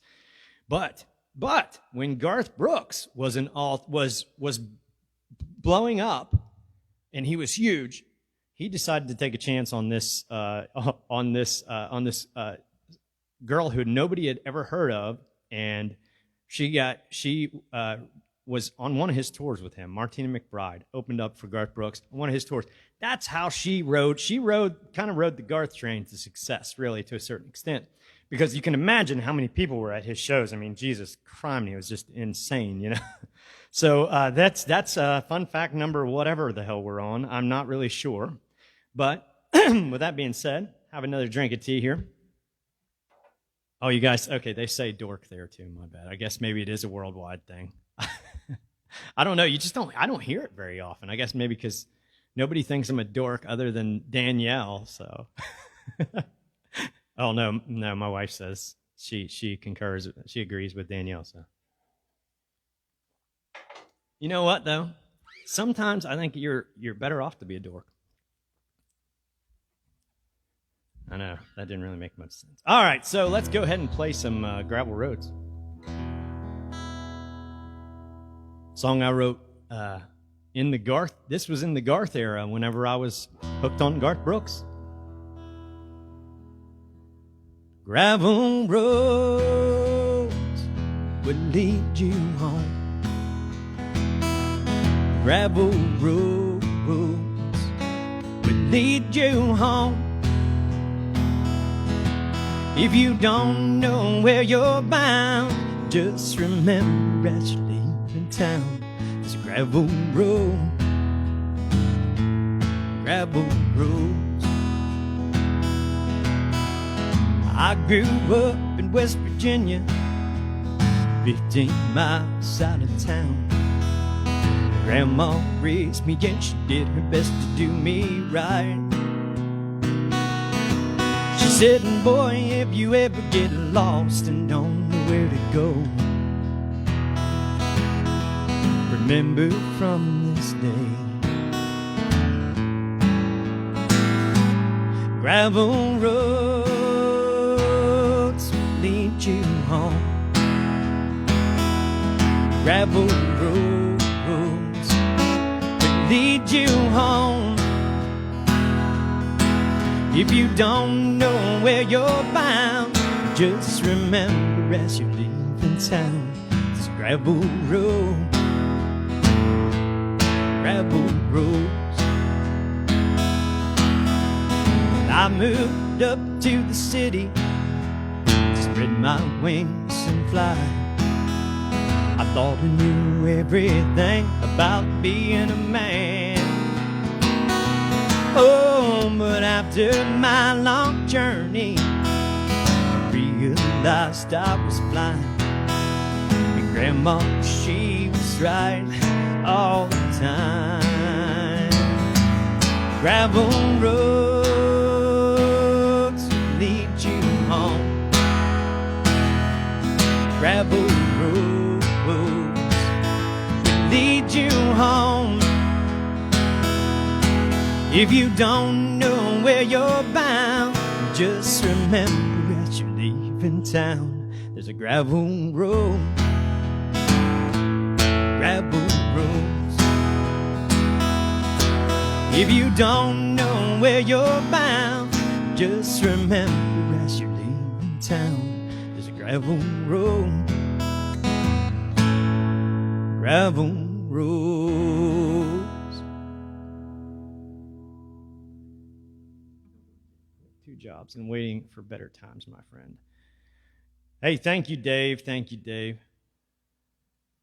Speaker 1: But when Garth Brooks was blowing up, and he was huge, he decided to take a chance on this girl who nobody had ever heard of, and she was on one of his tours with him. Martina McBride opened up for Garth Brooks on one of his tours. That's how she rode. She kind of rode the Garth train to success, really, to a certain extent. Because you can imagine how many people were at his shows. I mean, Jesus Christ, it was just insane, you know. So that's fun fact number whatever the hell we're on. I'm not really sure. But with that being said, have another drink of tea here. Oh, you guys, okay, they say dork there too, my bad. I guess maybe it is a worldwide thing. I don't know, I don't hear it very often. I guess maybe because nobody thinks I'm a dork other than Danielle, so. Oh, no, my wife says she concurs, she agrees with Danielle, so. You know what, though? Sometimes I think you're better off to be a dork. I know, that didn't really make much sense. All right, so let's go ahead and play some Gravel Roads. Song I wrote this was in the Garth era whenever I was hooked on Garth Brooks. Gravel roads would lead you home. Gravel roads would lead you home. If you don't know where you're bound, just remember as you're leaving town, there's a gravel road. Gravel roads. I grew up in West Virginia, 15 miles out of town. Grandma raised me and she did her best to do me right. She said, boy, if you ever get lost and don't know where to go, remember from this day, gravel roads lead you home. Gravel roads will lead you home. If you don't know where you're bound, just remember as you're leaving town, this gravel road. Gravel roads. I moved up to the city, spread my wings and fly. I thought I knew everything about being a man. Oh, but after my long journey, I realized I was blind. And Grandma, she was right all the time. Gravel roads lead you home. Gravel roads lead you home. If you don't know where you're bound, just remember as you're leaving town, there's a gravel road. Gravel roads. If you don't know where you're bound, just remember as you're leaving town, there's a gravel road. Gravel roads. Two jobs and waiting for better times, my friend. Hey, thank you, Dave. Thank you, Dave.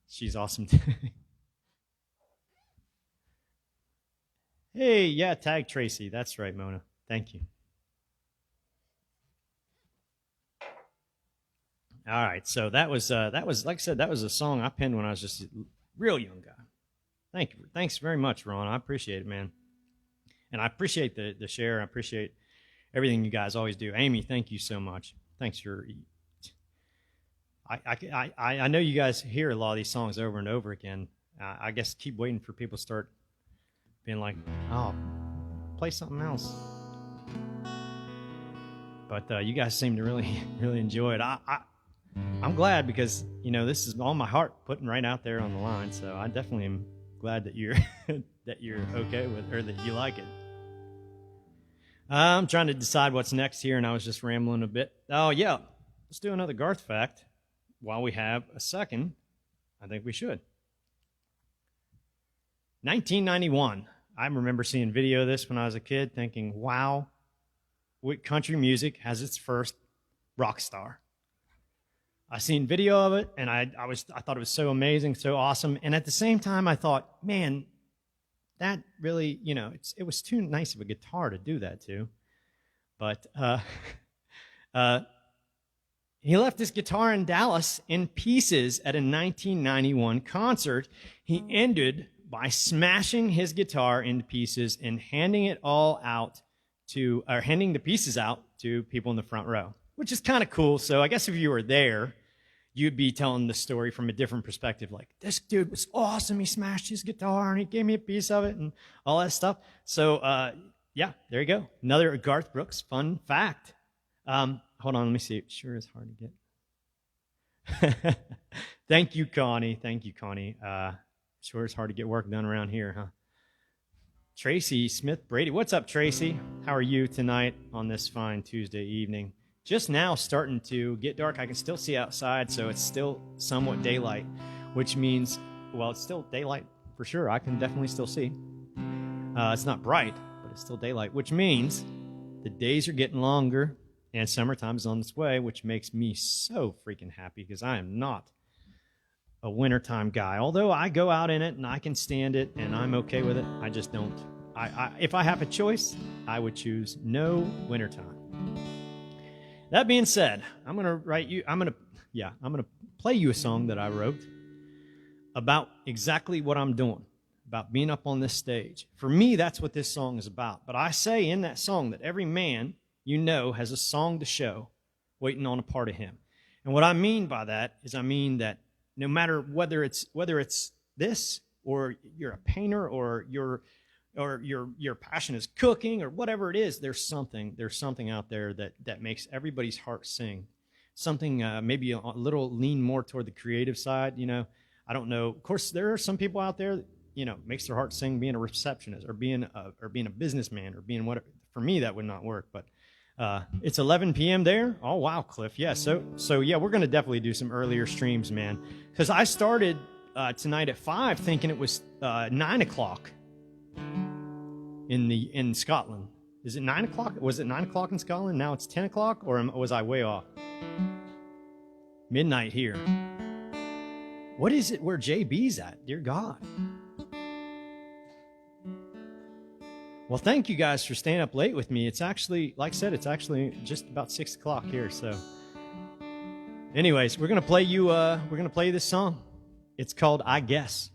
Speaker 1: She's awesome. Hey, yeah, tag Tracy. That's right, Mona. Thank you. All right, so that was like I said, that was a song I penned when I was just a real young guy. Thank you. Thanks very much, Ron. I appreciate it, man. And I appreciate the share. I appreciate everything you guys always do. Amy, thank you so much. Thanks for. I know you guys hear a lot of these songs over and over again. I guess keep waiting for people to start being like, oh, play something else. But you guys seem to really, really enjoy it. I'm glad because, you know, this is all my heart putting right out there on the line. So I definitely am glad that you're that you're okay with, or that you like it. I'm trying to decide what's next here, and I was just rambling a bit. Oh, yeah. Let's do another Garth fact while we have a second. I think we should. 1991. I remember seeing video of this when I was a kid thinking, wow, what country music has its first rock star. I seen video of it, and I thought it was so amazing, so awesome. And at the same time, I thought, man, that really, it was too nice of a guitar to do that to. But he left his guitar in Dallas in pieces at a 1991 concert. He ended by smashing his guitar into pieces and handing the pieces out to people in the front row, which is kind of cool. So I guess if you were there, you'd be telling the story from a different perspective. Like, this dude was awesome. He smashed his guitar and he gave me a piece of it and all that stuff. So, yeah, there you go. Another Garth Brooks fun fact. Hold on, let me see. It sure is hard to get. Thank you, Connie. Sure is hard to get work done around here, huh? Tracy Smith Brady. What's up, Tracy? How are you tonight on this fine Tuesday evening? Just now starting to get dark. I can still see outside, so it's still somewhat daylight, which means, well, it's still daylight for sure. I can definitely still see. It's not bright, but it's still daylight, which means the days are getting longer and summertime is on its way, which makes me so freaking happy because I am not a wintertime guy. Although I go out in it and I can stand it and I'm okay with it, I just don't. If I have a choice, I would choose no wintertime. That being said, I'm gonna play you a song that I wrote about exactly what I'm doing, about being up on this stage. For me, that's what this song is about. But I say in that song that every man has a song to show waiting on a part of him. And what I mean by that is I mean that no matter whether it's this, or you're a painter, or your passion is cooking, or whatever it is, there's something out there that makes everybody's heart sing. Something maybe a little lean more toward the creative side. I don't know. Of course, there are some people out there makes their heart sing being a receptionist or being a businessman or being whatever. For me, that would not work, but. It's 11 p.m. there. Oh, wow, Cliff. Yeah, so yeah, we're going to definitely do some earlier streams, man. Because I started tonight at 5 thinking it was 9 o'clock in Scotland. Is it 9 o'clock? Was it 9 o'clock in Scotland? Now it's 10 o'clock? Or was I way off? Midnight here. What is it where JB's at? Dear God. Well, thank you guys for staying up late with me. It's actually, like I said, it's actually just about 6 o'clock here. So, anyways, we're gonna play you this song. It's called "I Guess."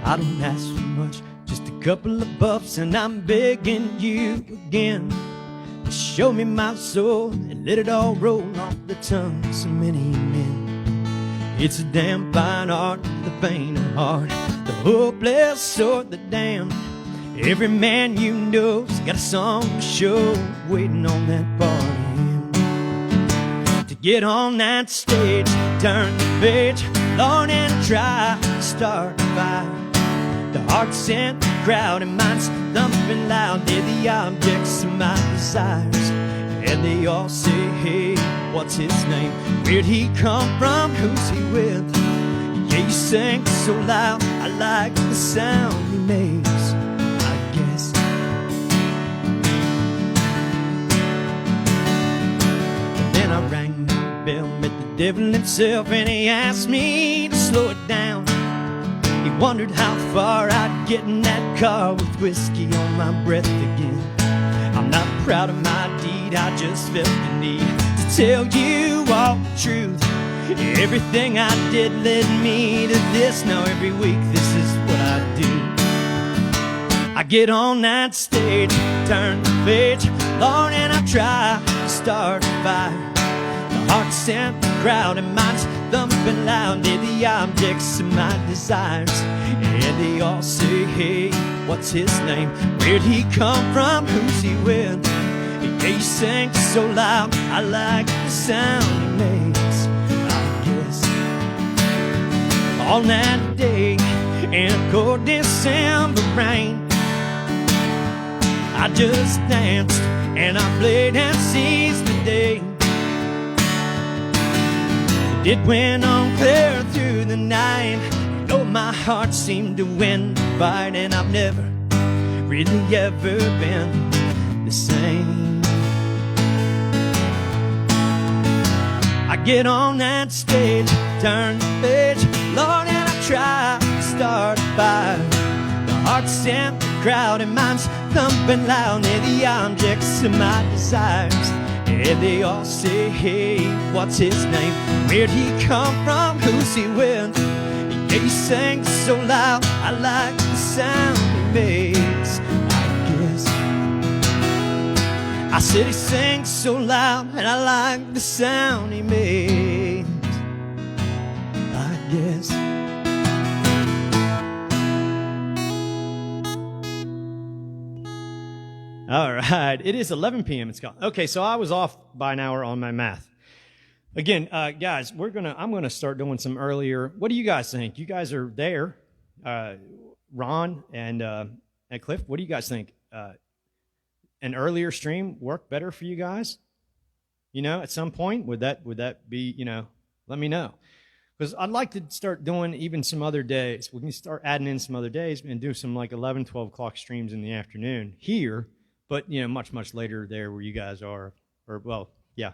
Speaker 1: I don't ask for much. Couple of buffs and I'm begging you again to show me my soul and let it all roll off the tongue of so many men. It's a damn fine art, the faint of heart, the hopeless sort, the damned. Every man you know's got a song to show, waiting on that part of him. To get on that stage, turn the page, Lord, and try to start a fire. The hearts and the crowd and minds thumping loud. They're the objects of my desires. And they all say, hey, what's his name? Where'd he come from? Who's he with? Yeah, you sing so loud. I like the sound he makes, I guess. And then I rang my bell, met the devil himself, and he asked me to slow it down. He wondered how far I'd get in that car with whiskey on my breath again. I'm not proud of my deed, I just felt the need to tell you all the truth. Everything I did led me to this. Now every week this is what I do. I get on that stage, turn the page, Lord, and I try to start a fire. The hearts and the crowd and minds thumping loud. They're the objects of my desires. And they all say, hey, what's his name? Where'd he come from? Who's he with? Yeah, he sang so loud. I like the sound he makes, I guess. On that day in a cold December rain. I just danced and I played and seized the day. It went on clear through the night. Oh, my heart seemed to win the fight, and I've never really ever been the same. I get on that stage, turn the page, Lord, and I try to start a fire. The heart's in the crowd and mine's thumping loud near the objects of my desires. Yeah, they all say, hey, what's his name? Where'd he come from? Who's he with? Yeah, he sang so loud, I like the sound he makes, I guess. I said he sang so loud, and I like the sound he makes, I guess. All right, it is 11 p.m. It's gone. Okay, so I was off by an hour on my math. Again, guys, I'm gonna start doing some earlier. What do you guys think? You guys are there, Ron and Cliff. What do you guys think? An earlier stream work better for you guys? You know, at some point, would that be? You know, let me know, because I'd like to start doing even some other days. We can start adding in some other days and do some like 11, 12 o'clock streams in the afternoon here. But, you know, much, much later there where you guys are. Or, well, yeah.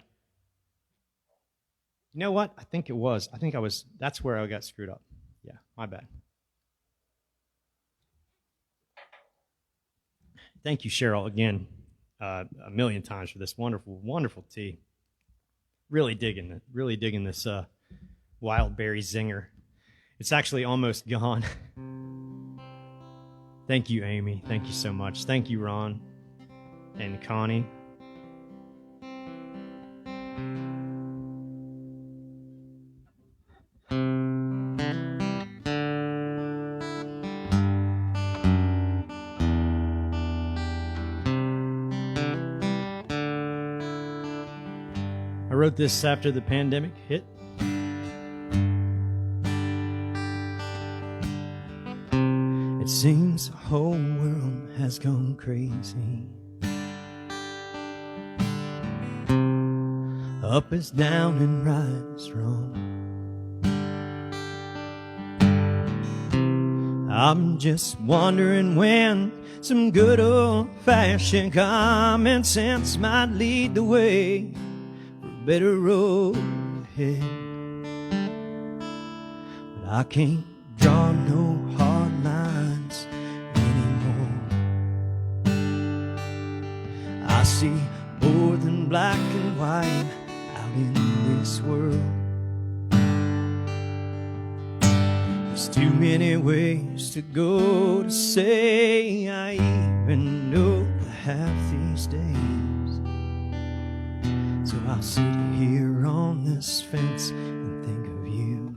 Speaker 1: You know what? I think that's where I got screwed up. Yeah, my bad. Thank you, Cheryl, again, a million times for this wonderful, wonderful tea. Really digging it. Really digging this wild berry zinger. It's actually almost gone. Thank you, Amy. Thank you so much. Thank you, Ron. And Connie. I wrote this after the pandemic hit. It seems the whole world has gone crazy. Up is down and right is wrong. I'm just wondering when some good old-fashioned common sense might lead the way for a better road ahead. But I can't draw no hard lines anymore. I see more than black and white in this world. There's too many ways to go to say I even know half these days. So I'll sit here on this fence and think of you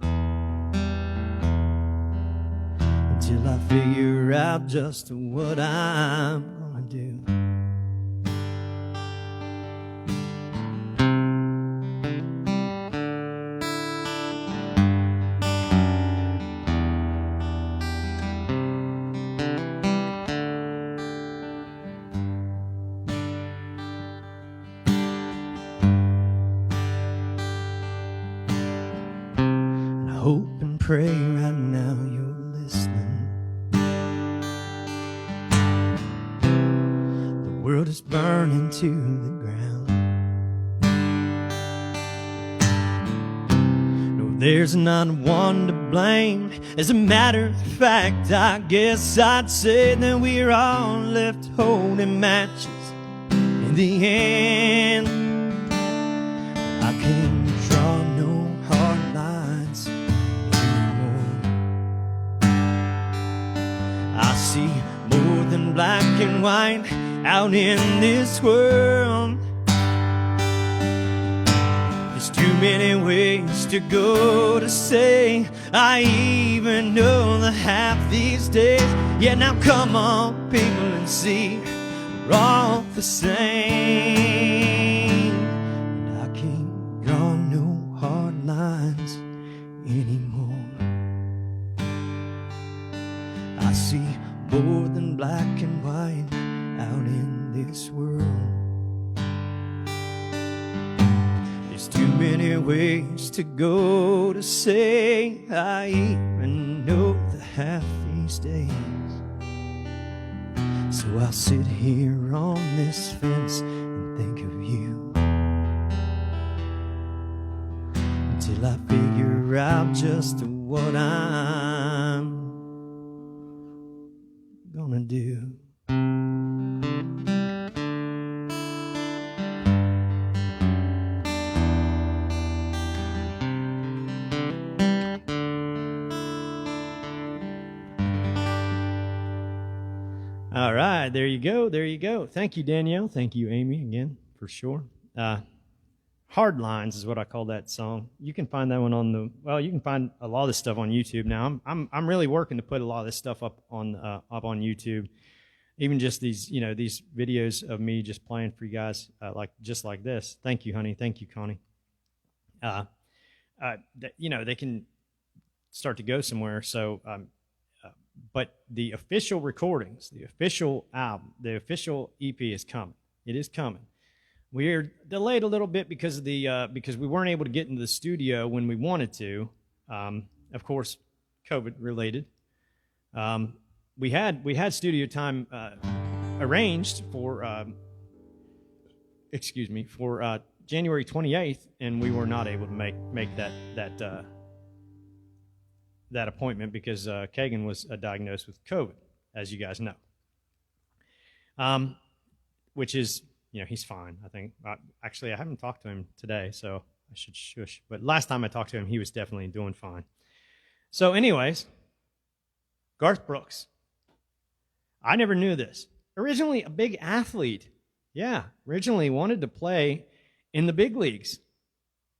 Speaker 1: until I figure out just what I'm gonna do. Pray right now you're listening. The world is burning to the ground. No, there's not one to blame. As a matter of fact, I guess I'd say that we're all left holding matches in the end. I can't draw no hard lines. I see more than black and white out in this world. There's too many ways to go to say I even know the half these days. Yeah, now come on, people, and see we're all the same. And I can't draw no hard lines anymore. I see more than black and white out in this world. There's too many ways to go to say I even know the half these days. So I'll sit here on this fence and think of you until I figure out just what I'm gonna do. All right, there you go, there you go. Thank you, Danielle. Thank you, Amy, again, for sure. Hard Lines is what I call that song. You can find that one on you can find a lot of this stuff on YouTube now. I'm really working to put a lot of this stuff up on YouTube. Even just these videos of me just playing for you guys, like this. Thank you, honey. Thank you, Connie. They can start to go somewhere. So, but the official recordings, the official album, the official EP is coming. It is coming. We're delayed a little bit because of because we weren't able to get into the studio when we wanted to. Of course, COVID related. We had studio time arranged for January 28th, and we were not able to make that appointment because Kagan was diagnosed with COVID, as you guys know. Which is, he's fine, I think. Actually, I haven't talked to him today, so I should shush. But last time I talked to him, he was definitely doing fine. So anyways, Garth Brooks. I never knew this. Originally a big athlete. Yeah, originally wanted to play in the big leagues.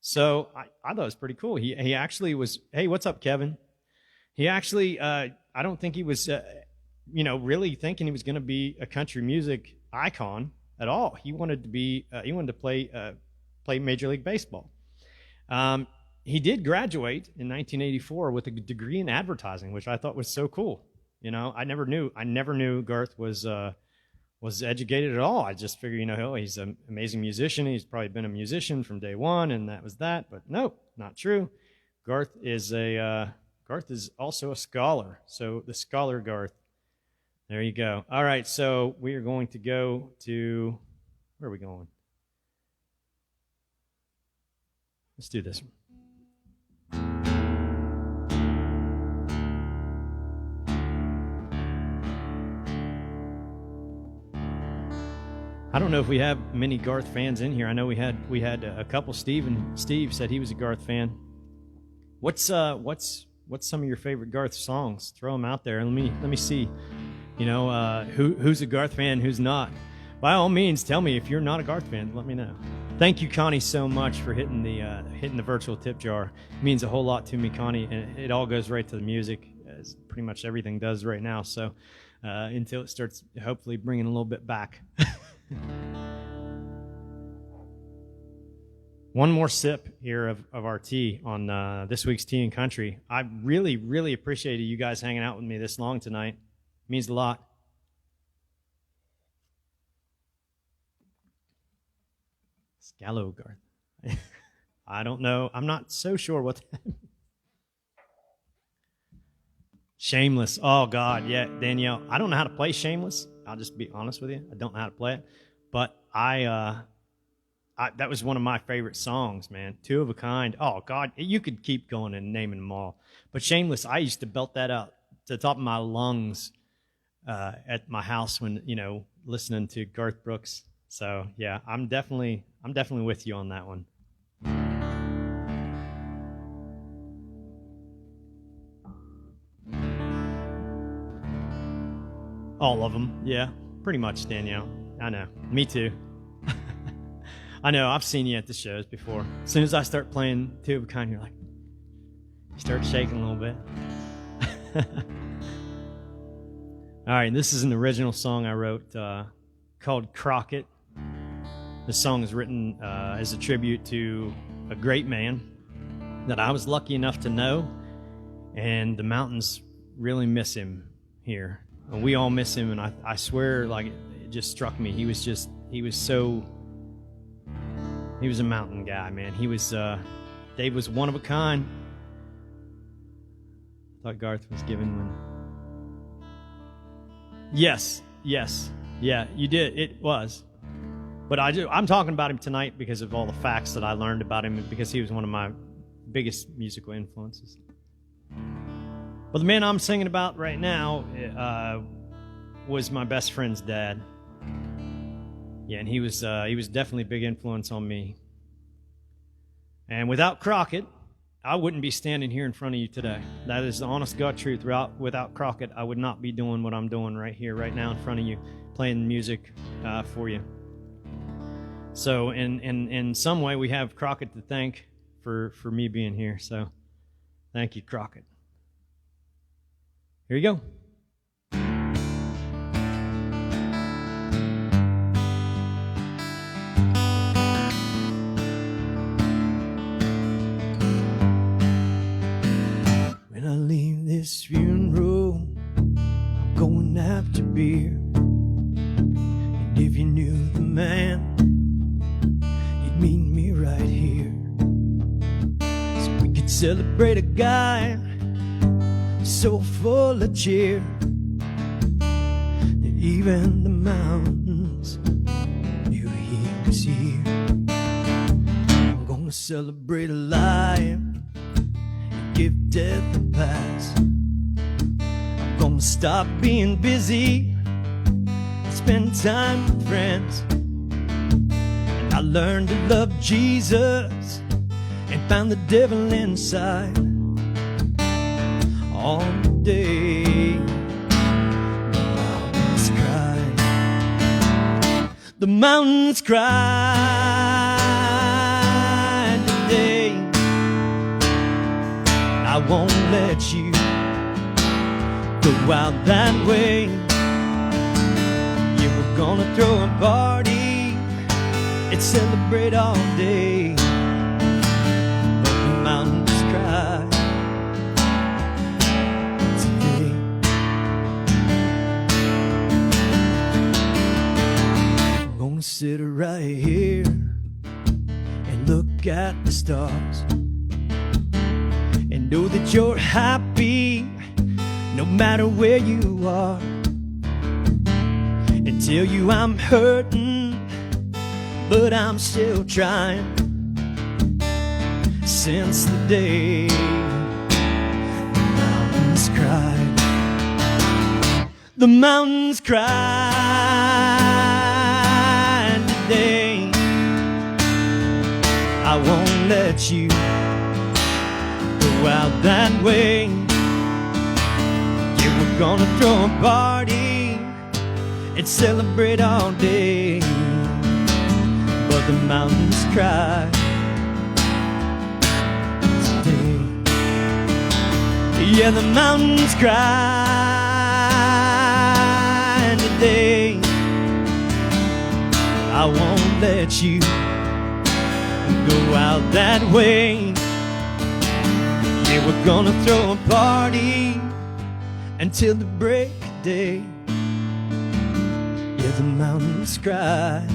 Speaker 1: So I thought it was pretty cool. He actually was, hey, what's up, Kevin? He actually, I don't think he was, really thinking he was going to be a country music icon at all. He wanted to play Major League Baseball. He did graduate in 1984 with a degree in advertising, which I thought was so cool. I never knew Garth was educated at all. I just figured, he's an amazing musician. He's probably been a musician from day one, and that was that. But nope, not true. Garth is also a scholar. So the scholar Garth. There you go. All right, so we are going to go to, where are we going? Let's do this one. I don't know if we have many Garth fans in here. I know we had a couple. Steve said he was a Garth fan. What's some of your favorite Garth songs? Throw them out there. Let me see. Who's a Garth fan, who's not. By all means, tell me if you're not a Garth fan. Let me know. Thank you, Connie, so much for hitting the virtual tip jar. It means a whole lot to me, Connie, and it all goes right to the music, as pretty much everything does right now. So until it starts, hopefully bringing a little bit back. One more sip here of our tea on this week's Tea and Country. I really, really appreciated you guys hanging out with me this long tonight. It means a lot. Scallo Garth. I don't know. I'm not so sure what that means. Shameless. Oh, God, yeah, Danielle. I don't know how to play Shameless. I'll just be honest with you. I don't know how to play it. But that was one of my favorite songs, man. Two of a Kind. Oh, God, you could keep going and naming them all. But Shameless, I used to belt that out to the top of my lungs at my house when, listening to Garth Brooks. So, yeah, I'm definitely with you on that one. All of them, yeah, pretty much, Danielle. I know, me too. I know, I've seen you at the shows before. As soon as I start playing Two of a Kind, you start shaking a little bit. All right, this is an original song I wrote called Crockett. This song is written as a tribute to a great man that I was lucky enough to know, and the mountains really miss him. here. And we all miss him, and I swear, like, it just struck me. He was a mountain guy, man. Dave was one of a kind. I thought Garth was given one. Yes, yeah, you did. It was. But I'm talking about him tonight because of all the facts that I learned about him, and because he was one of my biggest musical influences. Well, the man I'm singing about right now was my best friend's dad. Yeah, and he was definitely a big influence on me. And without Crockett, I wouldn't be standing here in front of you today. That is the honest God truth. Without Crockett, I would not be doing what I'm doing right here, right now in front of you, playing music for you. So in some way, we have Crockett to thank for me being here. So thank you, Crockett. Here you go. When I leave this funeral, I'm going after beer. And if you knew the man, you'd meet me right here. So we could celebrate a guy so full of cheer that even the mountains knew he was here. I'm gonna celebrate a life and give death a pass. I'm gonna stop being busy and spend time with friends. And I learned to love Jesus and found the devil inside. On the day the mountains cried today. I won't let you go out that way. You were gonna throw a party and celebrate all day, but the mountains cried. Sit right here and look at the stars and know that you're happy no matter where you are. And tell you I'm hurting, but I'm still trying. Since the day the mountains cried, the mountains cried. I won't let you go out that way. You were gonna throw a party and celebrate all day, but the mountains cry today. Yeah, the mountains cry today. I won't let you go out that way. Yeah, we're gonna throw a party until the break of day. Yeah, the mountains cry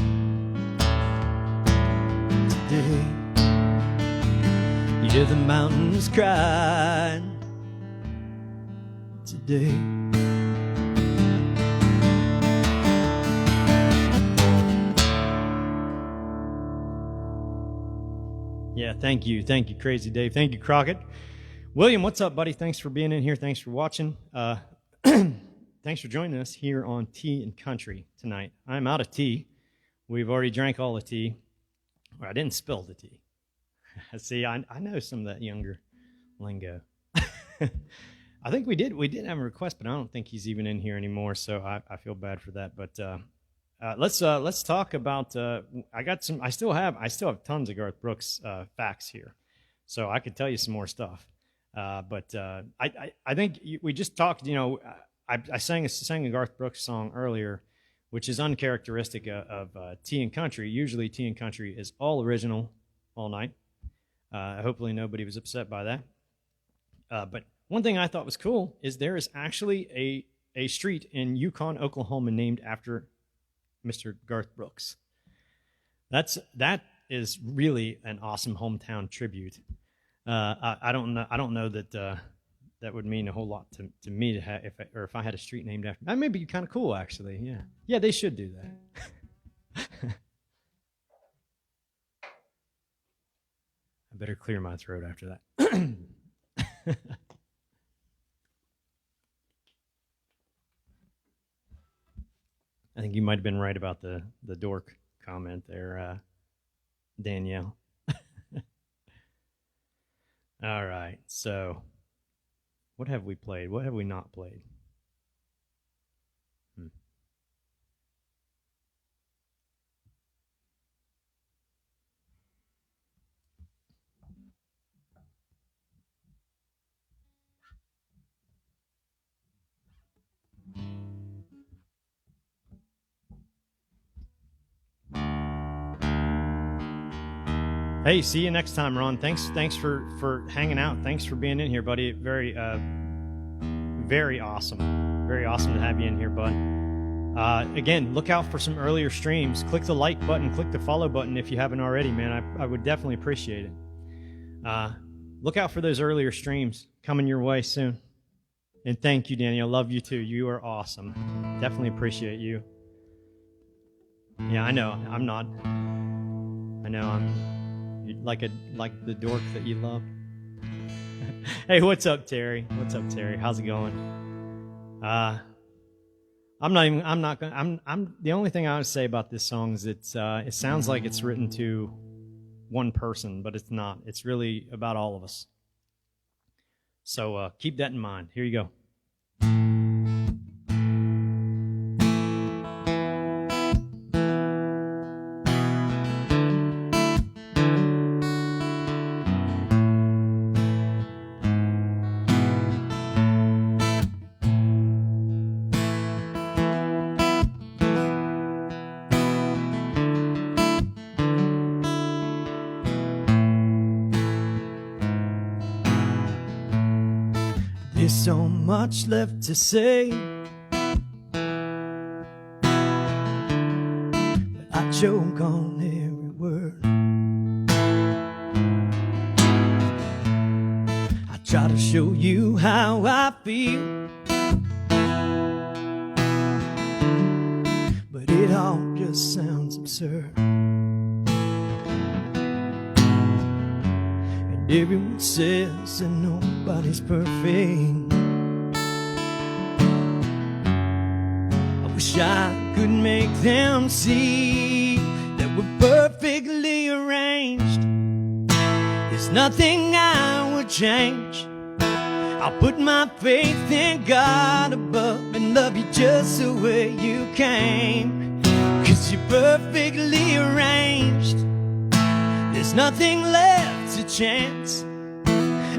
Speaker 1: today. Yeah, the mountains cry today. Yeah, thank you, Crazy Dave. Thank you, Crockett. William, what's up, buddy? Thanks for being in here. Thanks for watching. Thanks for joining us here on Tea and Country tonight. I'm out of tea. We've already drank all the tea. Or I didn't spill the tea. See, I know some of that younger lingo. I think we did have a request, but I don't think he's even in here anymore, so I feel bad for that. But let's talk about. I still have tons of Garth Brooks facts here, so I could tell you some more stuff. But I think we just talked. You know, I sang a Garth Brooks song earlier, which is uncharacteristic of Tea and Country. Usually, Tea and Country is all original, all night. Hopefully, nobody was upset by that. But one thing I thought was cool is there is actually a street in Yukon, Oklahoma, named after Mr. Garth Brooks. That is really an awesome hometown tribute. I don't know that that would mean a whole lot to me to have if I had a street named after. That may be kind of cool, actually. Yeah, they should do that. I better clear my throat after that. I think you might have been right about the dork comment there, Danielle. All right, so what have we played? What have we not played? Hey, see you next time, Ron. Thanks for hanging out. Thanks for being in here, buddy. Very awesome. Very awesome to have you in here, bud. Again, look out for some earlier streams. Click the like button, click the follow button if you haven't already, man. I would definitely appreciate it. Look out for those earlier streams coming your way soon. And thank you, Danny. I love you too. You are awesome. Definitely appreciate you. Yeah, I know. I'm like the dork that you love. Hey, what's up, Terry? What's up, Terry? How's it going? The only thing I would say about this song is it sounds like it's written to one person, but it's not. It's really about all of us. So keep that in mind. Here you go. There's so much left to say, but I choke on every word. I try to show you how I feel, but it all just sounds absurd. Everyone says that nobody's perfect. I wish I could make them see that we're perfectly arranged. There's nothing I would change. I'll put my faith in God above and love you just the way you came. 'Cause you're perfectly arranged. There's nothing left to chance.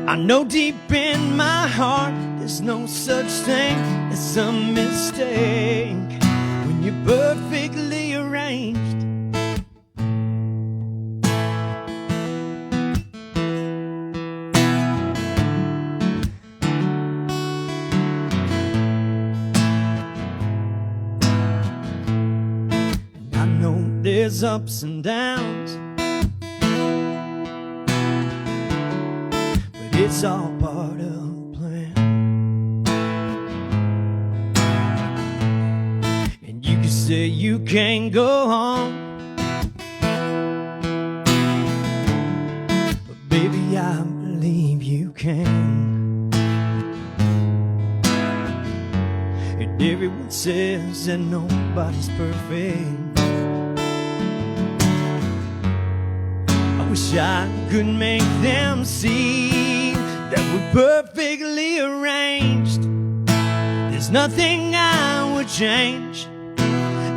Speaker 1: I know deep in my heart there's no such thing as a mistake when you're perfectly arranged. And I know there's ups and downs, it's all part of the plan. And you can say you can't go on, but baby, I believe you can. And everyone says that nobody's perfect. I wish I could make them see that we're perfectly arranged. There's nothing I would change.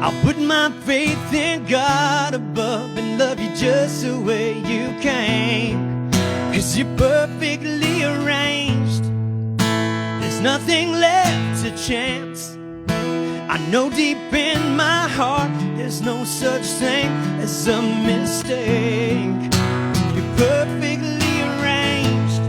Speaker 1: I'll put my faith in God above and love you just the way you came. 'Cause you're perfectly arranged. There's nothing left to chance. I know deep in my heart there's no such thing as a mistake. You're perfectly arranged.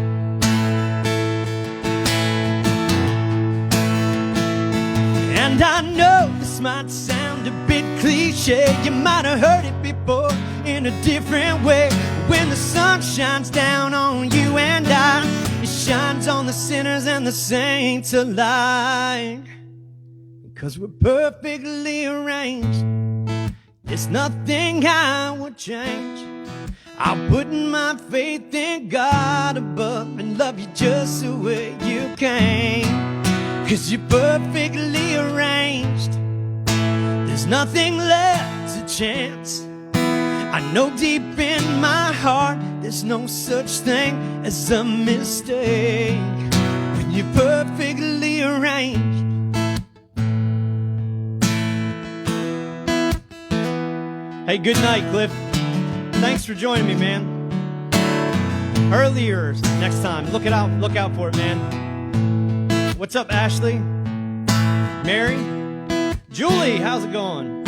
Speaker 1: And I know this might sound a bit cliche, you might have heard it before in a different way. When the sun shines down on you and I, it shines on the sinners and the saints alike. Because we're perfectly arranged, there's nothing I would change. I'll put my faith in God above and love you just the way you came. 'Cause you're perfectly arranged, there's nothing left to chance. I know deep in my heart there's no such thing as a mistake when you're perfectly arranged. Hey, good night, Cliff. Thanks for joining me, man. Earlier next time. Look out for it, man. What's up, Ashley? Mary? Julie, how's it going?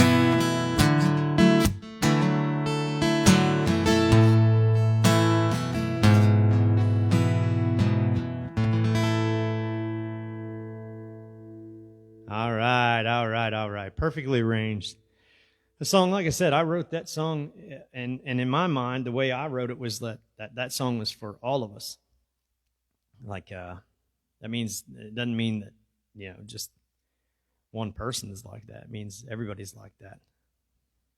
Speaker 1: All right. Perfectly arranged. The song, like I said, I wrote that song, and in my mind, the way I wrote it was that song was for all of us. Like, that means, it doesn't mean that, just one person is like that. It means everybody's like that.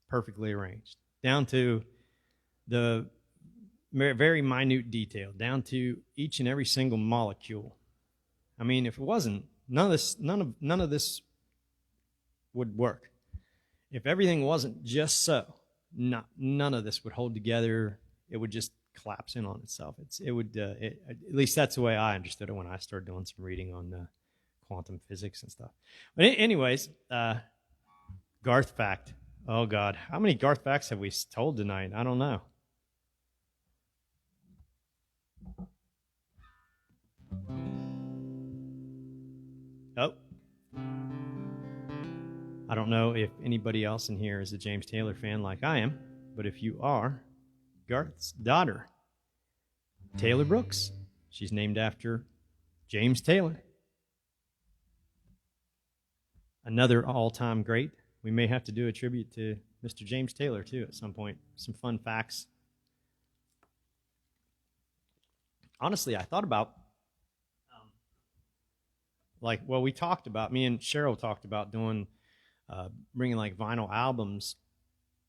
Speaker 1: Perfectly arranged. Down to the very minute detail, down to each and every single molecule. I mean, if it wasn't, none of this would work. If everything wasn't just so, none of this would hold together. It would just collapse in on itself. At least that's the way I understood it when I started doing some reading on quantum physics and stuff. But anyways, Garth fact. Oh God, how many Garth facts have we told tonight? I don't know. Oh. I don't know if anybody else in here is a James Taylor fan like I am, but if you are, Garth's daughter, Taylor Brooks, she's named after James Taylor. Another all-time great. We may have to do a tribute to Mr. James Taylor, too, at some point. Some fun facts. Honestly, I thought about, we talked about, me and Cheryl talked about doing, bringing like vinyl albums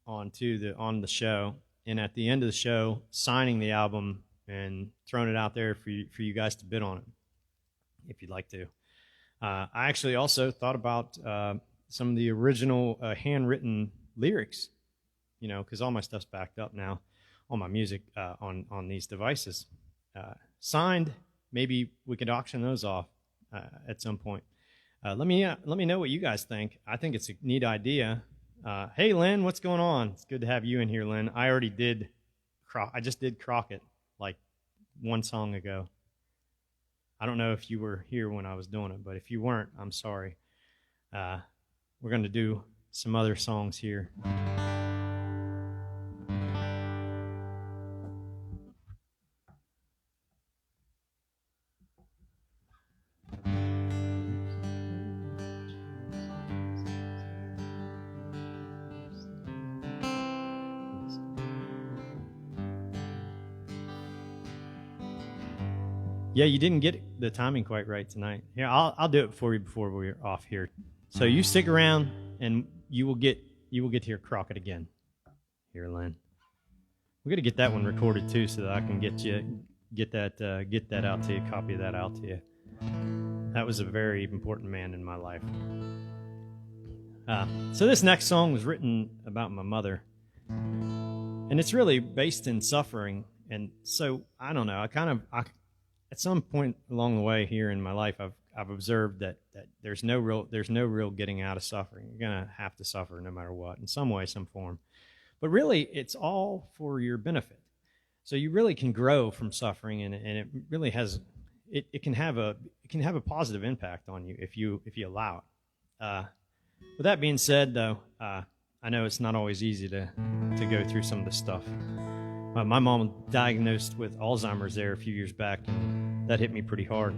Speaker 1: on the show, and at the end of the show, signing the album and throwing it out there for you guys to bid on it, if you'd like to. I actually also thought about some of the original handwritten lyrics, because all my stuff's backed up now, all my music on these devices. Signed, maybe we could auction those off at some point. Let me know what you guys think. I think it's a neat idea. Hey, Lynn, what's going on? It's good to have you in here, Lynn. I just did Crockett like one song ago. I don't know if you were here when I was doing it, but if you weren't, I'm sorry. We're going to do some other songs here. Yeah, you didn't get the timing quite right tonight. Here, I'll do it for you before we're off here. So you stick around, and you will get to hear Crockett again. Here, Lynn. We're gonna get that one recorded too, so that I can get that out to you, copy that out to you. That was a very important man in my life. So this next song was written about my mother, and it's really based in suffering. And so I don't know. At some point along the way here in my life, I've observed that there's no real getting out of suffering. You're gonna have to suffer no matter what, in some way, some form. But really, it's all for your benefit. So you really can grow from suffering, and it really has it can have a positive impact on you if you allow it. With that being said, though, I know it's not always easy to go through some of this stuff. My mom was diagnosed with Alzheimer's there a few years back, and that hit me pretty hard.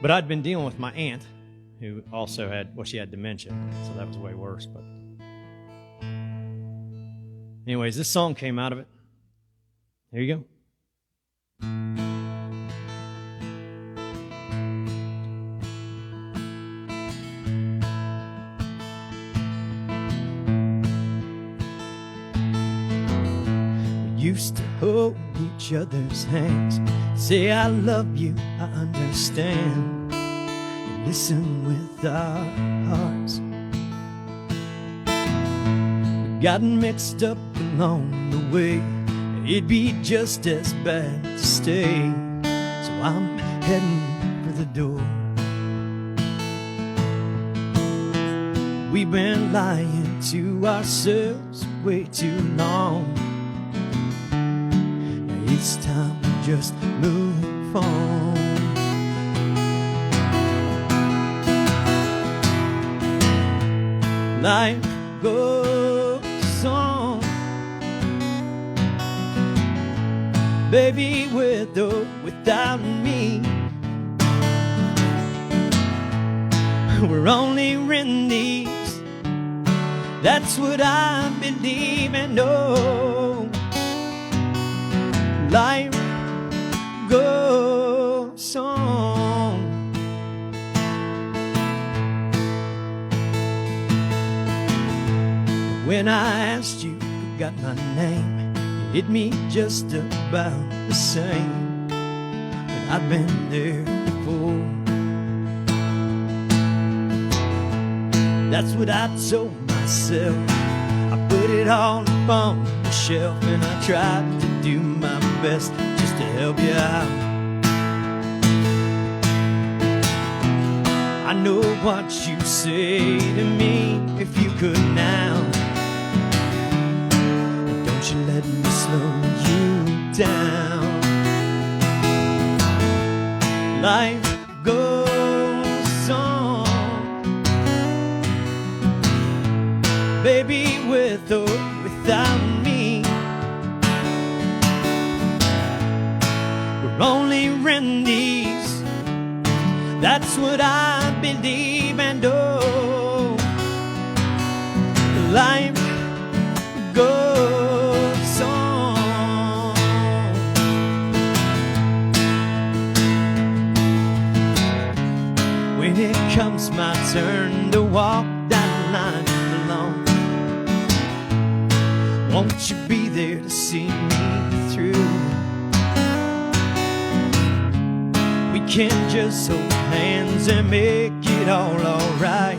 Speaker 1: But I'd been dealing with my aunt, who also had, well, she had dementia, so that was way worse. But anyways, this song came out of it. There you go. Used to hold each other's hands, say I love you, I understand, and listen with our hearts. We got mixed up along the way, it'd be just as bad to stay, so I'm heading for the door. We've been lying to ourselves way too long. It's time to just move on. Life goes on, baby, with or without me. We're only in these, that's what I believe and know. Life goes on. When I asked you, you got my name, you hit me just about the same. But I've been there before. That's what I told myself. I put it all up on the shelf and I tried to do my best just to help you out. I know what you say to me, if you could now. Don't you let me slow you down. Life goes on, baby, with or without me. We're only in these, that's what I believe and oh. Life goes on. When it comes my turn to walk that line alone, won't you be there to see me through? We can't just hold hands and make it all alright,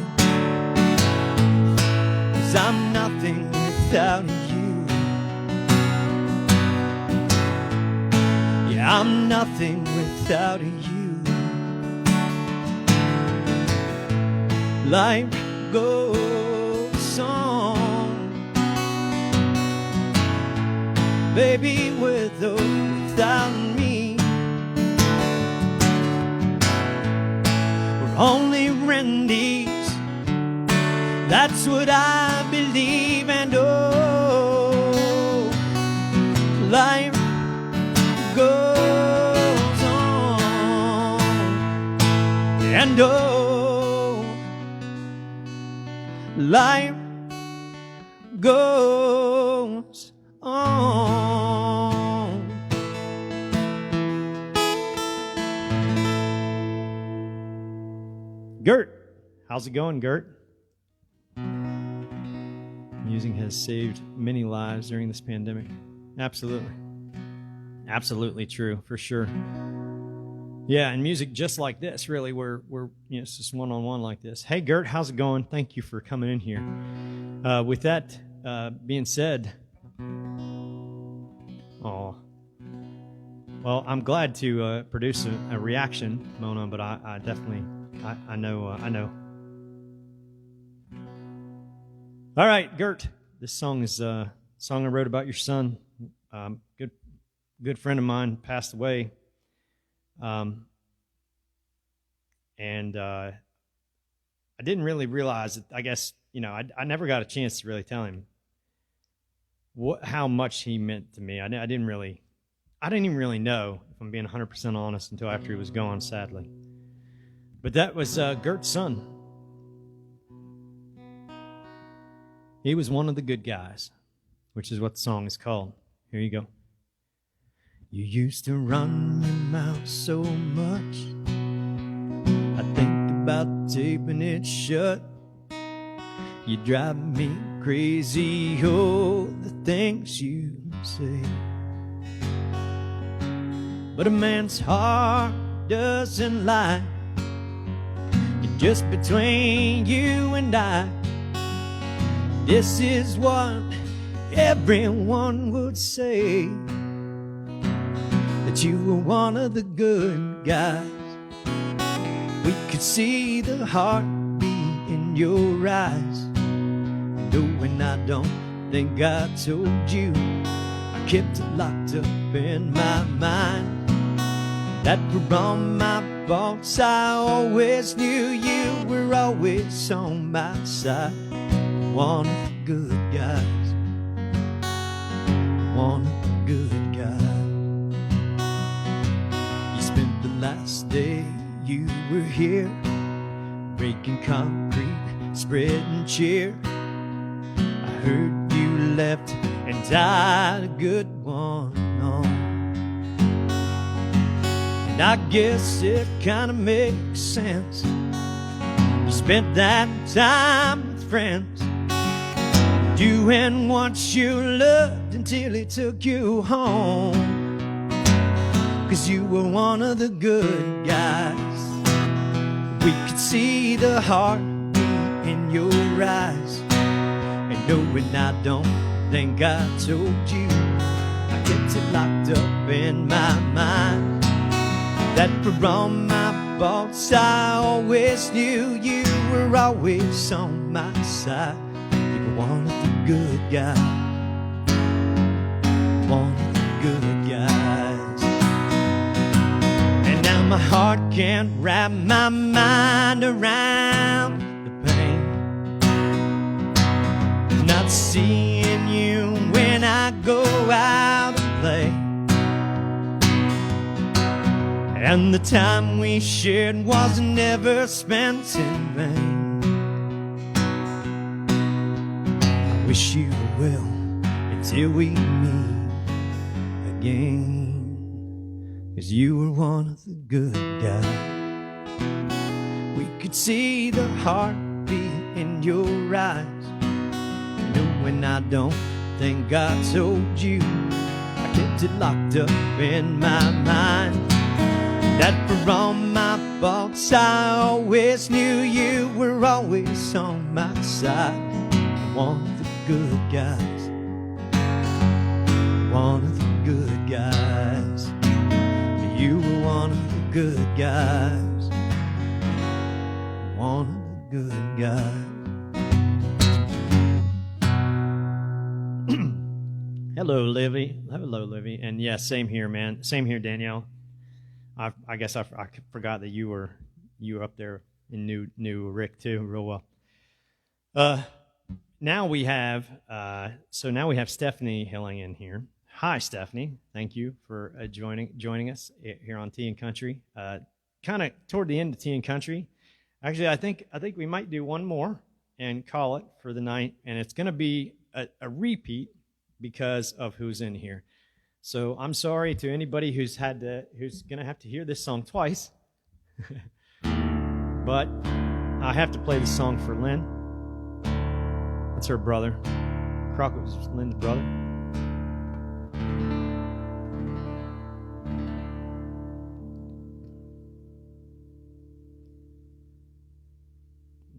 Speaker 1: 'cause I'm nothing without you. Yeah, I'm nothing without you. Life goes on, baby, with or without me. We're only in these, that's what I believe and oh. Life goes on and oh. Life goes on. Gert, how's it going, Gert? Music has saved many lives during this pandemic. Absolutely. Absolutely true, for sure. Yeah, and music just like this, really, we're it's just one-on-one like this. Hey, Gert, how's it going? Thank you for coming in here. With that being said, well, I'm glad to produce a reaction, Mona, but I definitely, I know. All right, Gert, this song is a song I wrote about your son. Good friend of mine passed away. And I didn't really realize it. I guess, I never got a chance to really tell him how much he meant to me. I didn't even really know, if I'm being 100% honest, until after he was gone, sadly. But that was Gert's son. He was one of the good guys, which is what the song is called. Here you go. You used to run your mouth so much, I think about taping it shut. You drive me crazy, oh, the things you say. But a man's heart doesn't lie. It's just between you and I. This is what everyone would say, that you were one of the good guys. We could see the heartbeat in your eyes. No, and I don't think I told you, I kept it locked up in my mind. That were all my faults, I always knew you were always on my side. One of the good guys, one of the good guys. You spent the last day you were here, breaking concrete, spreading cheer. I heard you left and died a good one on. And I guess it kinda makes sense. You spent that time with friends, doing what you loved until he took you home. 'Cause you were one of the good guys. We could see the heartbeat in your eyes. And no, and I don't think I told you, I kept it locked up in my mind. That for all my faults, I always knew you were always on my side. You were one of the good guys, one of the good guys. And now my heart can't wrap my mind around the pain, not seeing you when I go out to play. And the time we shared was never spent in vain. I wish you well until we meet again. 'Cause you were one of the good guys. We could see the heartbeat in your eyes. No, and I don't think I told you, I kept it locked up in my mind. That for all my faults, I always knew you were always on my side. One of the good guys, one of the good guys. You were one of the good guys, one of the good guys. Hello, Livy. Hello, Livy. And yeah, same here, man. Same here, Danielle. I guess I forgot that you were up there and knew Rick too real well. Now we have Stephanie Hilling in here. Hi, Stephanie. Thank you for joining us here on Tea and Country. Kind of toward the end of Tea and Country. Actually, I think we might do one more and call it for the night, and it's going to be a repeat because of who's in here. So I'm sorry to anybody who's going to have to hear this song twice. But I have to play the song for Lynn. That's her brother. Crockett was Lynn's brother.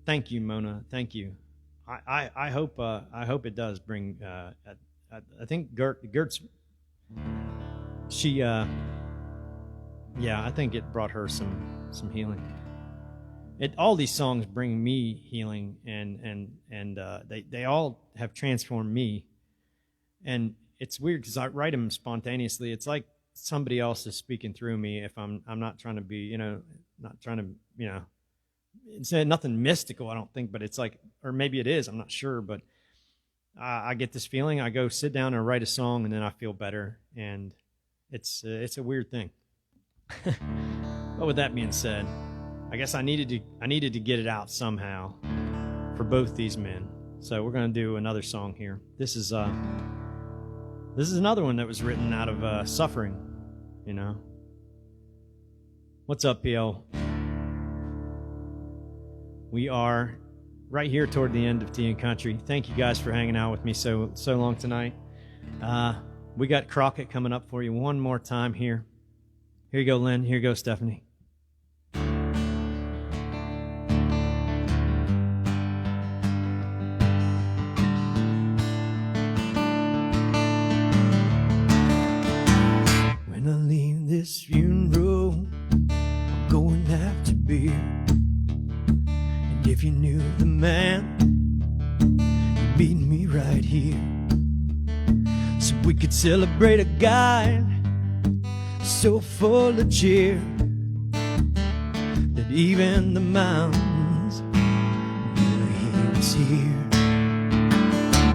Speaker 1: Thank you, Mona. Thank you. I hope it does bring. I think Gert's. I think it brought her some healing. All these songs bring me healing, and they all have transformed me. And it's weird because I write them spontaneously. It's like somebody else is speaking through me. If I'm not trying to be, not trying to, it's nothing mystical, I don't think, but it's like, or maybe it is, I'm not sure, but I get this feeling. I go sit down and write a song, and then I feel better, and it's a weird thing. But with that being said, I guess I needed to get it out somehow for both these men. So we're going to do another song here. This is another one that was written out of suffering, you know. What's up, PL? We are right here toward the end of Tea and Country. Thank you guys for hanging out with me so long tonight. We got Crockett coming up for you one more time here. Here you go, Lynn. Here you go, Stephanie. When I leave this funeral, I'm going after beer. And if you knew the man, you'd meet me right here. So we could celebrate a guy so full of cheer that even the mountains knew he was here.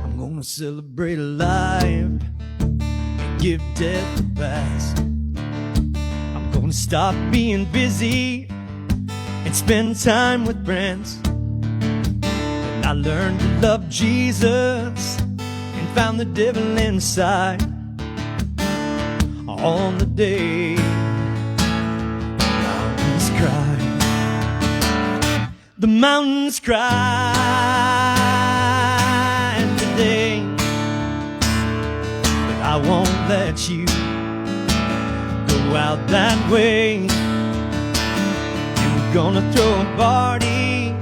Speaker 1: I'm gonna celebrate a life and give death a pass. I'm gonna stop being busy and spend time with friends. And I learned to love Jesus and found the devil inside on the day mountains cry. The mountains cry today, but I won't let you go out that way. You were gonna throw a party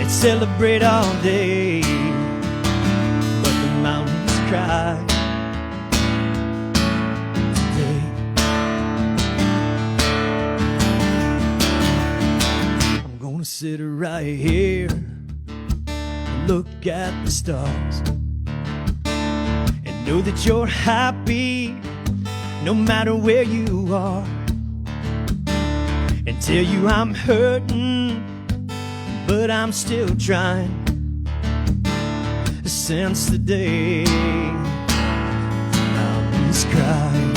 Speaker 1: and celebrate all day, but the mountains cry. Sit right here and look at the stars and know that you're happy no matter where you are, and tell you I'm hurting but I'm still trying since the day the mountains cry.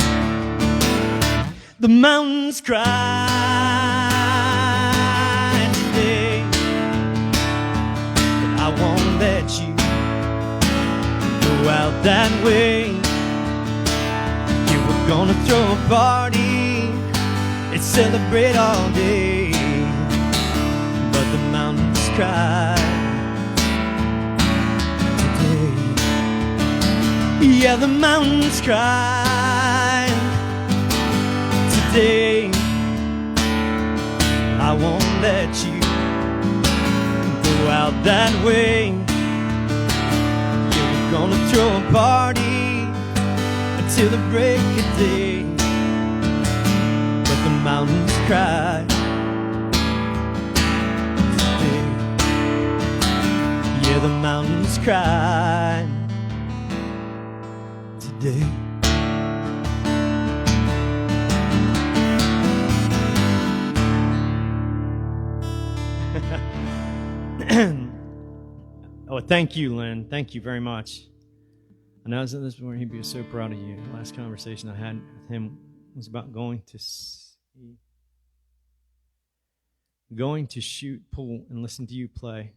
Speaker 1: The mountains cry. I won't let you go out that way. You were gonna throw a party and celebrate all day, but the mountains cry today. Yeah, the mountains cry today. I won't let you go out that way. You were gonna throw a party until the break of day, but the mountains cry today. Yeah, the mountains cry today. Oh, thank you, Lynn. Thank you very much. I know this is where he'd be so proud of you. The last conversation I had with him was about going to shoot pool and listen to you play.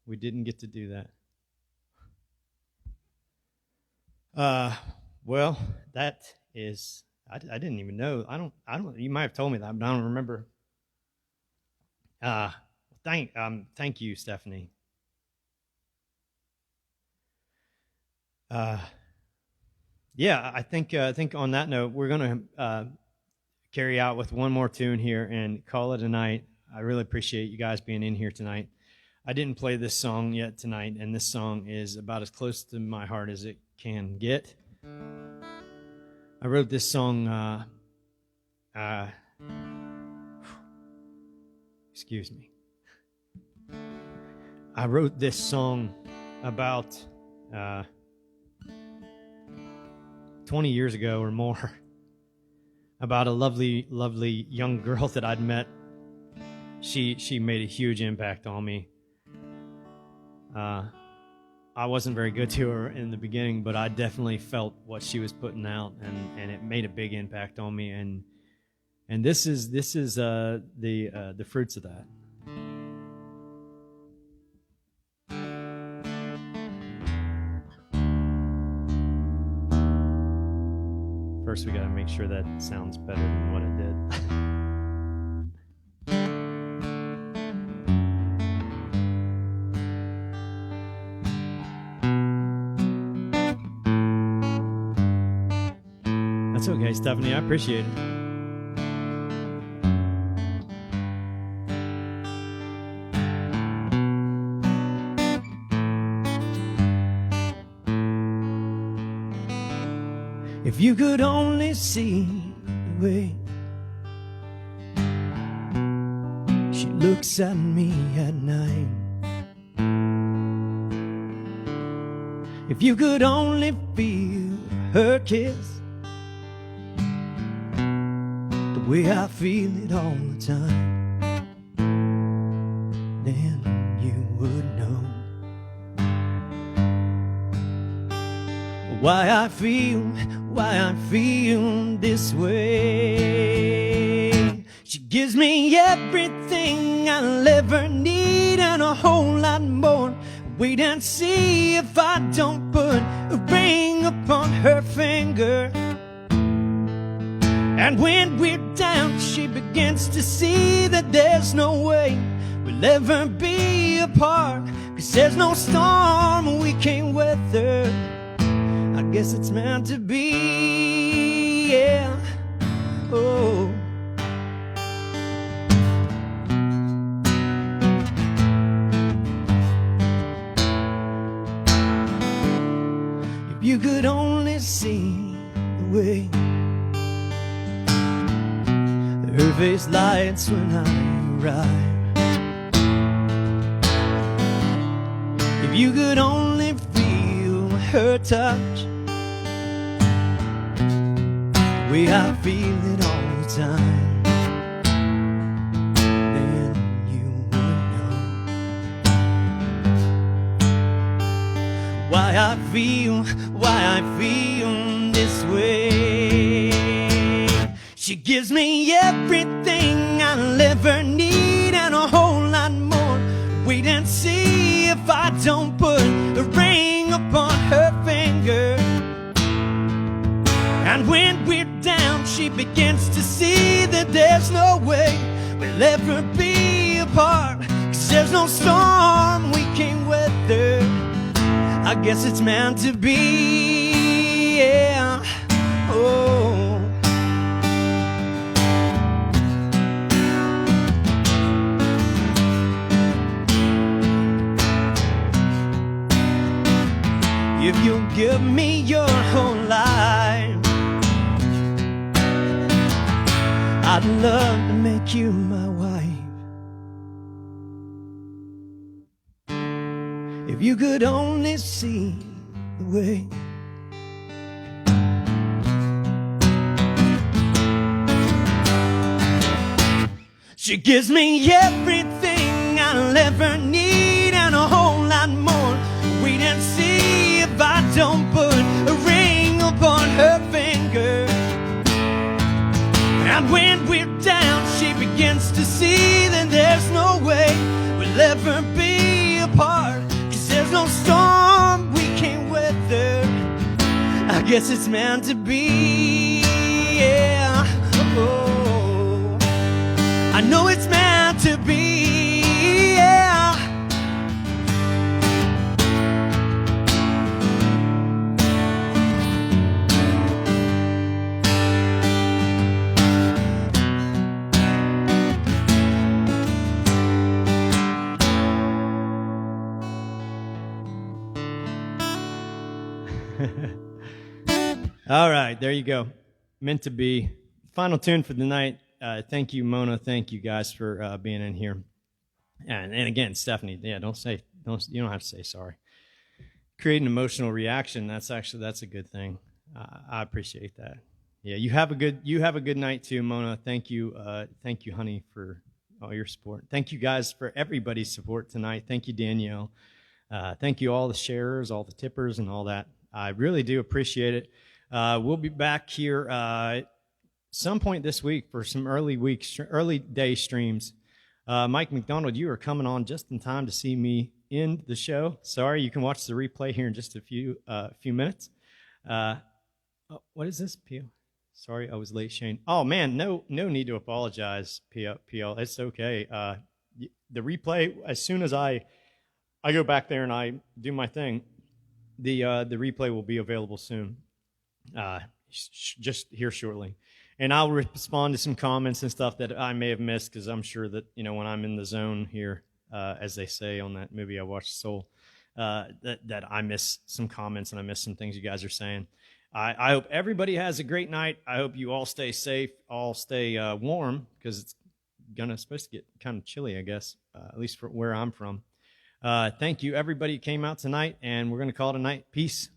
Speaker 1: We didn't get to do that. Well, that is, I didn't even know. I don't. You might have told me that, but I don't remember. Thank you, Stephanie. Yeah, I think on that note, we're going to carry out with one more tune here and call it a night. I really appreciate you guys being in here tonight. I didn't play this song yet tonight, and this song is about as close to my heart as it can get. I wrote this song, excuse me. I wrote this song about 20 years ago or more, about a lovely, lovely young girl that I'd met. She made a huge impact on me. I wasn't very good to her in the beginning, but I definitely felt what she was putting out, and it made a big impact on me. And this is the fruits of that. First, we got to make sure that sounds better than what it did. That's okay, Stephanie. I appreciate it. If you could only see the way she looks at me at night, if you could only feel her kiss the way I feel it all the time, then you would know why I feel this way. She gives me everything I'll ever need and a whole lot more. Wait and see if I don't put a ring upon her finger. And when we're down, she begins to see that there's no way we'll ever be apart, 'cause there's no storm we can't weather. I guess it's meant to be, yeah, oh. If you could only see the way her face lights when I arrive, if you could only feel her touch the way I feel it all the time, then you would know why I feel this way. She gives me everything I'll ever need and a whole lot more. Wait and see if I don't put a ring upon her finger. And when we're down, she begins to see that there's no way we'll ever be apart, 'cause there's no storm we can't weather. I guess it's meant to be, yeah, oh. If you'll give me your whole life, I'd love to make you my wife. If you could only see the way she gives me everything I'll ever need and a whole lot more. Wait and see if I don't put a ring upon her finger. And when we're down, she begins to see that there's no way we'll ever be apart, 'cause there's no storm we can't weather. I guess it's meant to be, yeah, oh. I know it's meant to be, yeah. All right, there you go. Meant to be. Final tune for the night. Thank you, Mona. Thank you guys for being in here. And again, Stephanie. Yeah, you don't have to say sorry. Create an emotional reaction. That's a good thing. I appreciate that. Yeah, you have a good night too, Mona. Thank you, honey, for all your support. Thank you guys for everybody's support tonight. Thank you, Danielle. Thank you all the sharers, all the tippers, and all that. I really do appreciate it. We'll be back here some point this week for some early day streams. Mike McDonald, you are coming on just in time to see me end the show. Sorry, you can watch the replay here in just a few minutes. What is this, Pio? Sorry, I was late, Shane. Oh man, no need to apologize, PL. It's okay. The replay, as soon as I go back there and I do my thing, the replay will be available soon. Just here shortly. And I'll respond to some comments and stuff that I may have missed, because I'm sure that, when I'm in the zone here, as they say on that movie I watched, Soul, that I miss some comments and I miss some things you guys are saying. I hope everybody has a great night. I hope you all stay safe, all stay warm, because it's supposed to get kind of chilly, I guess, at least for where I'm from. Thank you, everybody who came out tonight, and we're going to call it a night. Peace.